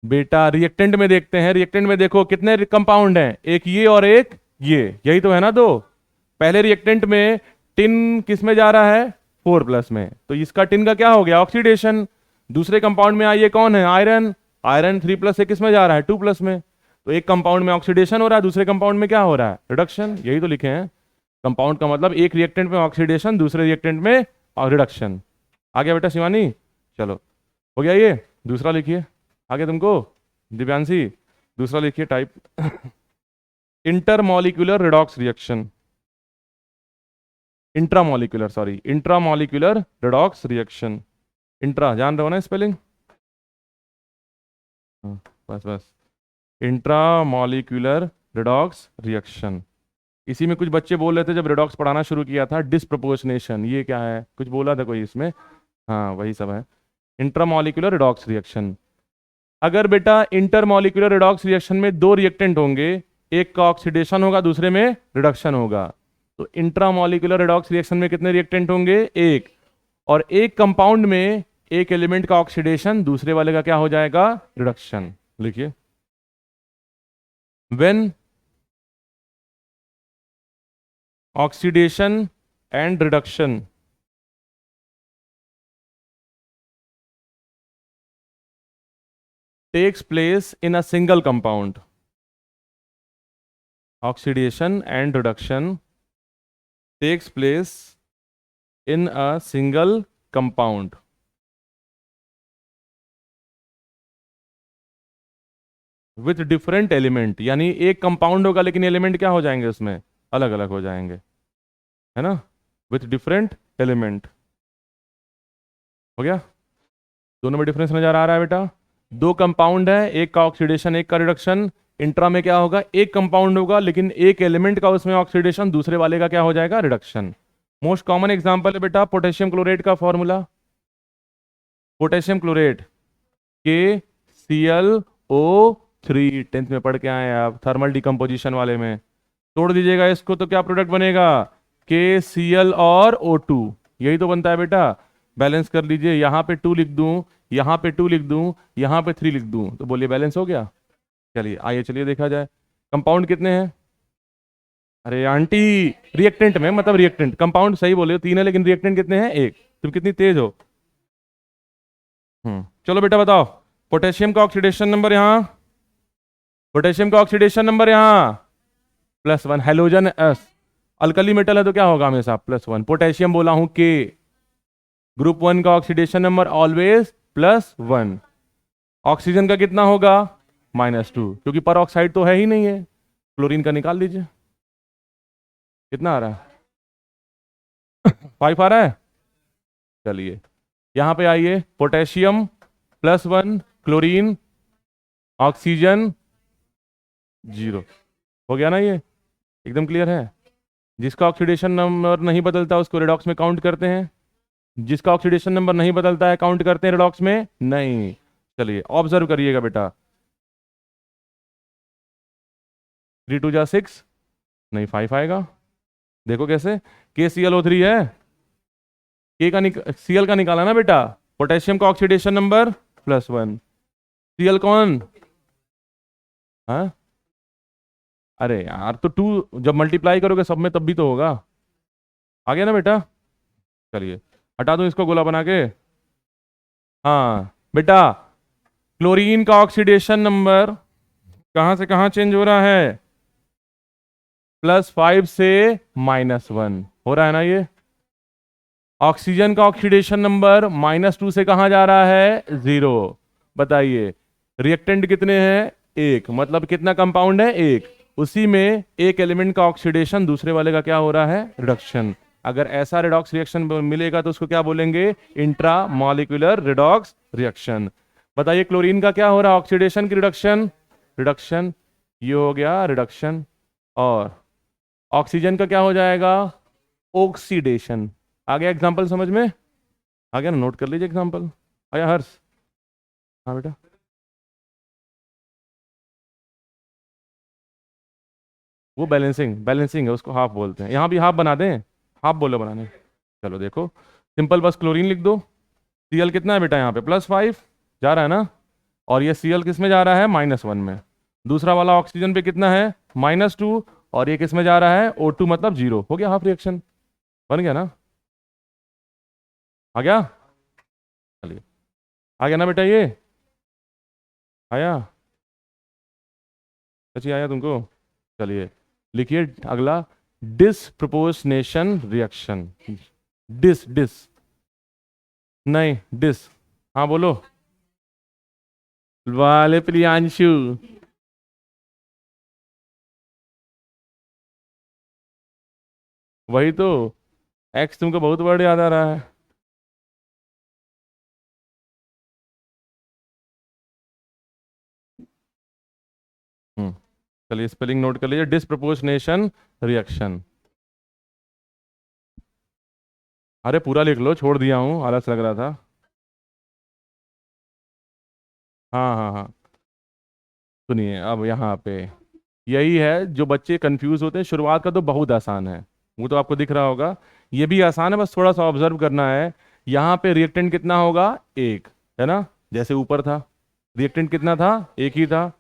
बेटा रिएक्टेंट में देखते हैं, रिएक्टेंट में देखो कितने कंपाउंड हैं, एक ये और एक ये, यही तो है ना दो। पहले रिएक्टेंट में टिन किस में जा रहा है, 4+ में, तो इसका टिन का क्या हो गया, ऑक्सीडेशन। दूसरे कंपाउंड में आइए, कौन है, आयरन, आयरन 3+ से किस में जा रहा है, 2+ में। तो एक कंपाउंड में ऑक्सीडेशन हो रहा है, दूसरे कंपाउंड में क्या हो रहा है, रिडक्शन। यही तो लिखे हैं। कंपाउंड का मतलब एक रिएक्टेंट में ऑक्सीडेशन, दूसरे रिएक्टेंट में रिडक्शन। आ गया बेटा शिवानी, चलो हो गया ये। दूसरा लिखिए आगे तुमको, दिव्यांशी दूसरा लिखिए type intermolecular redox reaction, intramolecular, sorry intramolecular redox reaction. Intra जान रहे हो ना स्पेलिंग, हाँ बस बस, इंट्रामॉलिक्यूलर रिडॉक्स रिएक्शन। इसी में कुछ बच्चे बोल रहे थे जब रिडॉक्स पढ़ाना शुरू किया था, डिस्प्रपोर्शनेशन, ये क्या है, कुछ बोला था कोई इसमें, हाँ वही सब है, इंट्रामॉलिक्यूलर रिडॉक्स रिएक्शन। अगर बेटा इंटरमॉलिक्यूलर रिडॉक्स रिएक्शन में दो रिएक्टेंट होंगे, एक का ऑक्सीडेशन होगा दूसरे में रिडक्शन होगा, तो इंट्रामॉलिक्यूलर रिडॉक्स रिएक्शन में कितने रिएक्टेंट होंगे, एक। और एक कंपाउंड में एक एलिमेंट का ऑक्सीडेशन, दूसरे वाले का क्या हो जाएगा, रिडक्शन। लिखिए, when oxidation and reduction takes place in a single compound, oxidation and reduction takes place in a single compound with different element, यानी एक कंपाउंड होगा लेकिन एलिमेंट क्या हो जाएंगे उसमें, अलग अलग हो जाएंगे, है ना, विथ डिफरेंट एलिमेंट। हो गया, दोनों में डिफरेंस नजर आ रहा है बेटा। दो कंपाउंड है, एक का ऑक्सीडेशन एक का रिडक्शन, इंट्रा में क्या होगा, एक कंपाउंड होगा लेकिन एक एलिमेंट का उसमें ऑक्सीडेशन, दूसरे वाले का क्या हो जाएगा, रिडक्शन। मोस्ट कॉमन एग्जांपल है बेटा पोटेशियम क्लोरेट का formula, potassium chlorate KClO3, 10th में पढ़ के आए आप, थर्मल डिकम्पोजिशन वाले में। तोड़ दीजिएगा इसको तो क्या प्रोडक्ट बनेगा, KCl और O2, यही तो बनता है बेटा। बैलेंस कर लीजिए, यहाँ पे 2 लिख दूं, यहाँ पे 2 लिख दूं, यहाँ पे 3 लिख दूं, तो बोलिए बैलेंस हो गया। चलिए आइए चलिए देखा जाए, कंपाउंड कितने हैं, अरे आंटी रिएक्टेंट में, मतलब रिएक्टेंट, कंपाउंड सही बोले हो 3 है लेकिन रिएक्टेंट कितने हैं, एक। तुम कितनी तेज हो। चलो बेटा बताओ, पोटेशियम का ऑक्सीडेशन नंबर यहाँ, पोटेशियम का ऑक्सीडेशन नंबर यहाँ +1, हेलोजन S, अल्कली मेटल है तो क्या होगा हमेशा +1, पोटेशियम बोला हूं K, ग्रुप 1 का ऑक्सीडेशन नंबर ऑलवेज +1। ऑक्सीजन का कितना होगा, -2, क्योंकि पर ऑक्साइड तो है ही नहीं है। क्लोरीन का निकाल लीजिए, कितना आ रहा है 5 आ रहा है। चलिए यहां पे आइए, पोटेशियम +1, क्लोरीन, ऑक्सीजन 0, हो गया ना, ये एकदम क्लियर है। जिसका ऑक्सीडेशन नंबर नहीं बदलता उसको रेडॉक्स में काउंट करते हैं, जिसका ऑक्सीडेशन नंबर नहीं बदलता है काउंट करते हैं रेडॉक्स में नहीं। चलिए ऑब्जर्व करिएगा बेटा, 3 2 जा 6, नहीं 5 आएगा। देखो कैसे, KClO3 है, के का Cl का निकाला ना बेटा, पोटेशियम का ऑक्सीडेशन नंबर +1, Cl कौन, हाँ अरे यार तो 2 जब मल्टीप्लाई करोगे सब में तब भी तो होगा। आ गया ना बेटा। चलिए हटा दूं इसको गोला बना के। हाँ बेटा, क्लोरीन का ऑक्सीडेशन नंबर कहां से कहां चेंज हो रहा है, +5 से -1 हो रहा है ना ये। ऑक्सीजन का ऑक्सीडेशन नंबर -2 से कहां जा रहा है, 0। बताइए रिएक्टेंट कितने हैं, एक, मतलब कितना कंपाउंड है, एक, उसी में एक एलिमेंट का ऑक्सीडेशन दूसरे वाले का क्या हो रहा है, रिडक्शन। अगर ऐसा रिडॉक्स रिएक्शन मिलेगा तो उसको क्या बोलेंगे, इंट्रा मॉलिक्यूलर रिडॉक्स रिएक्शन। बताइए क्लोरीन का क्या हो रहा है, ऑक्सीडेशन की रिडक्शन, रिडक्शन, ये हो गया रिडक्शन। और ऑक्सीजन का क्या हो जाएगा, ऑक्सीडेशन। आ गया एग्जाम्पल समझ में, आ गया ना, नोट कर लीजिए एग्जाम्पल। आया हर्ष, हाँ बेटा। वो बैलेंसिंग, बैलेंसिंग है, उसको हाफ बोलते हैं, यहाँ भी हाफ बना दें, हाफ बोलो बनाने। चलो देखो सिंपल, बस क्लोरीन लिख दो। Cl कितना है बेटा यहाँ पे, +5 जा रहा है ना, और ये Cl किस में जा रहा है, -1 में। दूसरा वाला ऑक्सीजन पे कितना है, -2, और ये किस में जा रहा है, O2 मतलब 0। हो गया हाफ रिएक्शन, बन गया ना, आ गया। चलिए आ गया ना बेटा, ये आया, सच्ची आया तुमको। चलिए लिखिए अगला, डिसप्रोपोर्शनेशन रिएक्शन। डिस डिस नहीं डिस, हाँ बोलो, वाले प्रियांशु। वही तो, एक्स तुमको बहुत वर्ड याद आ रहा है। हम्म, चलिए स्पेलिंग नोट कर लीजिए, डिसप्रोपोर्शनेशन रिएक्शन। अरे पूरा लिख लो, छोड़ दिया हूँ, आलस लग रहा था। हाँ हाँ हाँ, सुनिए अब यहाँ पे, यही है जो बच्चे कंफ्यूज होते हैं। शुरुआत का तो बहुत आसान है, वो तो आपको दिख रहा होगा, ये भी आसान है, बस थोड़ा सा ऑब्जर्व करना है। यहाँ पे रिएक्टेंट कितना होगा, एक, है ना, जैसे ऊपर था रिएक्टेंट कितना था, एक ही था।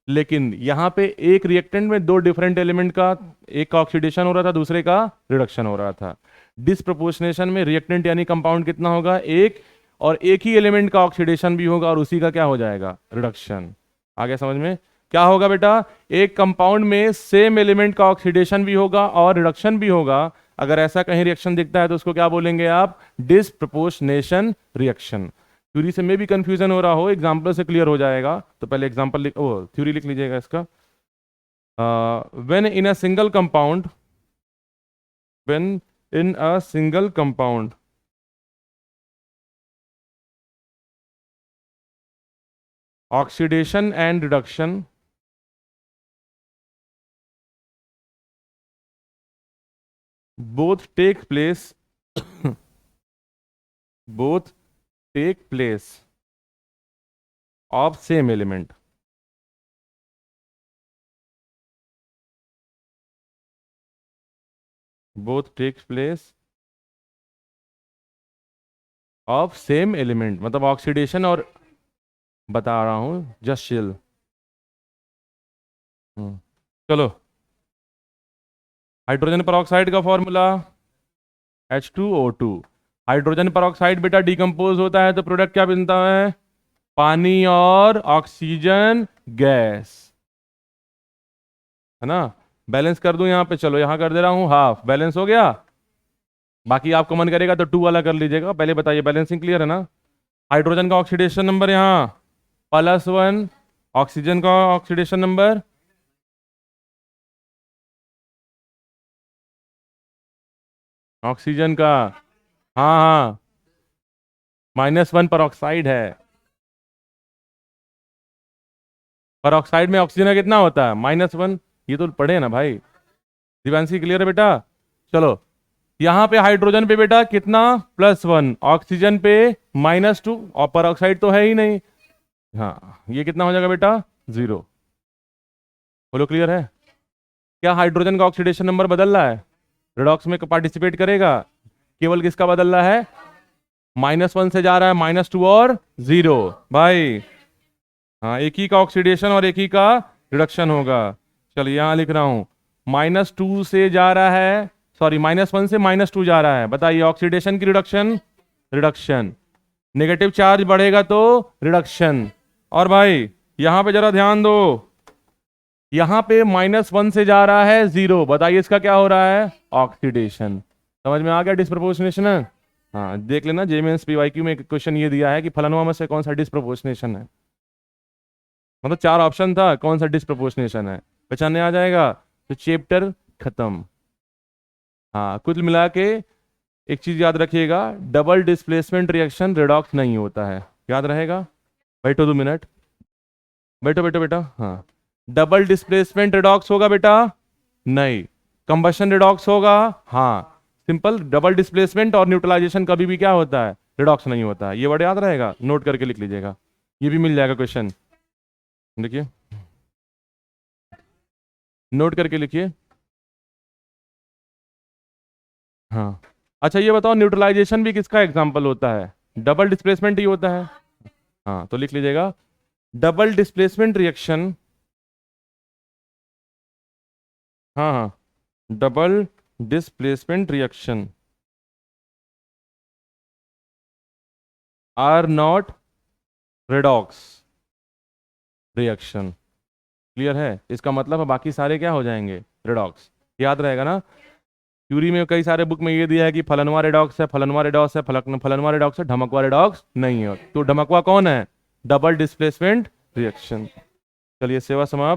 लेकिन यहाँ पे एक रिएक्टेंट में दो डिफरेंट एलिमेंट का, एक का ऑक्सीडेशन हो रहा था, दूसरे का रिडक्शन हो रहा था। डिसप्रोपोर्शनेशन में रिएक्टेंट यानी कंपाउंड कितना होगा, एक, और एक ही एलिमेंट का ऑक्सीडेशन भी होगा और उसी का क्या हो जाएगा, रिडक्शन। आगे समझ में, क्या होगा बेटा, एक कंपाउंड में सेम एलिमेंट का ऑक्सीडेशन भी होगा और रिडक्शन भी होगा। अगर ऐसा कहीं रिएक्शन दिखता है तो उसको क्या बोलेंगे आप, डिसप्रोपोर्शनेशन रिएक्शन। थ्योरी से में भी कंफ्यूजन हो रहा हो, एग्जांपल से क्लियर हो जाएगा, तो पहले एग्जांपल लिख, ओ थ्योरी लिख लीजिएगा इसका। When in a single compound, when in a single compound oxidation and reduction both take place both take place of same element, both takes place of same element, मतलब oxidation और, बता रहा हूं just chill. चलो, hydrogen peroxide का formula H2O2। Hydrogen peroxide बेटा decompose होता है तो प्रोडक्ट क्या बनता है, पानी और ऑक्सीजन गैस, है ना। बैलेंस कर दूं यहाँ पे, चलो यहाँ कर दे रहा हूँ हाफ, बैलेंस हो गया। बाकी आपको मन करेगा तो 2 वाला कर लीजिएगा, पहले बताइए बैलेंसिंग क्लियर है ना। हाइड्रोजन का ऑक्सीडेशन नंबर यहाँ +1, ऑक्सीजन का ऑक्सीडेशन नंबर, ऑक्सीजन का, हाँ हाँ, -1 परऑक्साइड है। परऑक्साइड में ऑक्सीजन का कितना होता है, -1। ये तो पढ़े ना भाई, दिवांशी क्लियर है बेटा। चलो यहां पे हाइड्रोजन पे बेटा कितना +1, ऑक्सीजन पे -2 और परऑक्साइड तो है ही नहीं। हाँ ये कितना हो जाएगा बेटा 0। बोलो क्लियर है? क्या हाइड्रोजन का ऑक्सीडेशन नंबर बदल रहा है? रिडॉक्स में पार्टिसिपेट करेगा? केवल किसका बदल रहा है? -1 से जा रहा है -2 और 0 भाई। हाँ एक ही का ऑक्सीडेशन और एक ही का रिडक्शन होगा। चलिए यहां लिख रहा हूं -2 से जा रहा है, सॉरी -1 से -2 जा रहा है। बताइए ऑक्सीडेशन की रिडक्शन? रिडक्शन। नेगेटिव चार्ज बढ़ेगा तो रिडक्शन। और भाई यहां पे जरा ध्यान दो, यहां पे -1 से जा रहा है 0, बताइए इसका क्या हो रहा है? ऑक्सीडेशन। समझ में आ गया डिस्प्रोपोर्शनेशन है? हाँ देख लेना जेएमएस पीवाईक्यू में एक क्वेश्चन ये दिया है कि फलानुमा में से कौन सा डिस्प्रोपोर्शनेशन है। मतलब 4 ऑप्शन था, कौन सा डिस्प्रोपोर्शनेशन है, पहचानने आ जाएगा तो चैप्टर खत्म। हाँ कुल मिला के एक चीज याद रखिएगा, डबल डिस्प्लेसमेंट रिएक्शन रिडॉक्स नहीं होता है, याद रहेगा। बैठो 2 मिनट, बैठो बैठो बेटा। हाँ डबल डिस्प्लेसमेंट रिडॉक्स होगा बेटा? नहीं। कंबशन रिडॉक्स होगा? हाँ। सिंपल डबल डिस्प्लेसमेंट और न्यूट्रलाइजेशन कभी भी क्या होता है? रिडॉक्स नहीं होता है। ये वर्ड याद रहेगा, नोट करके लिख लीजिएगा, ये भी मिल जाएगा क्वेश्चन। देखिए नोट करके लिखिए। हाँ अच्छा ये बताओ न्यूट्रलाइजेशन भी किसका एग्जाम्पल होता है? डबल डिस्प्लेसमेंट ही होता है। हाँ तो लिख लीजिएगा डबल डिस्प्लेसमेंट रिएक्शन, हाँ हाँ double displacement reaction are not redox reaction. Clear है? इसका मतलब है बाकी सारे क्या हो जाएंगे? रिडॉक्स। याद रहेगा ना? क्यूरी में कई सारे बुक में ये दिया है कि फलनवा रिडॉक्स है, फलनवा रिडॉक्स है, फलनवा रिडॉक्स है, ढमकवा रिडॉक्स नहीं है। तो ढमकवा कौन है? Double displacement reaction. चलिए सेवा समाप्त।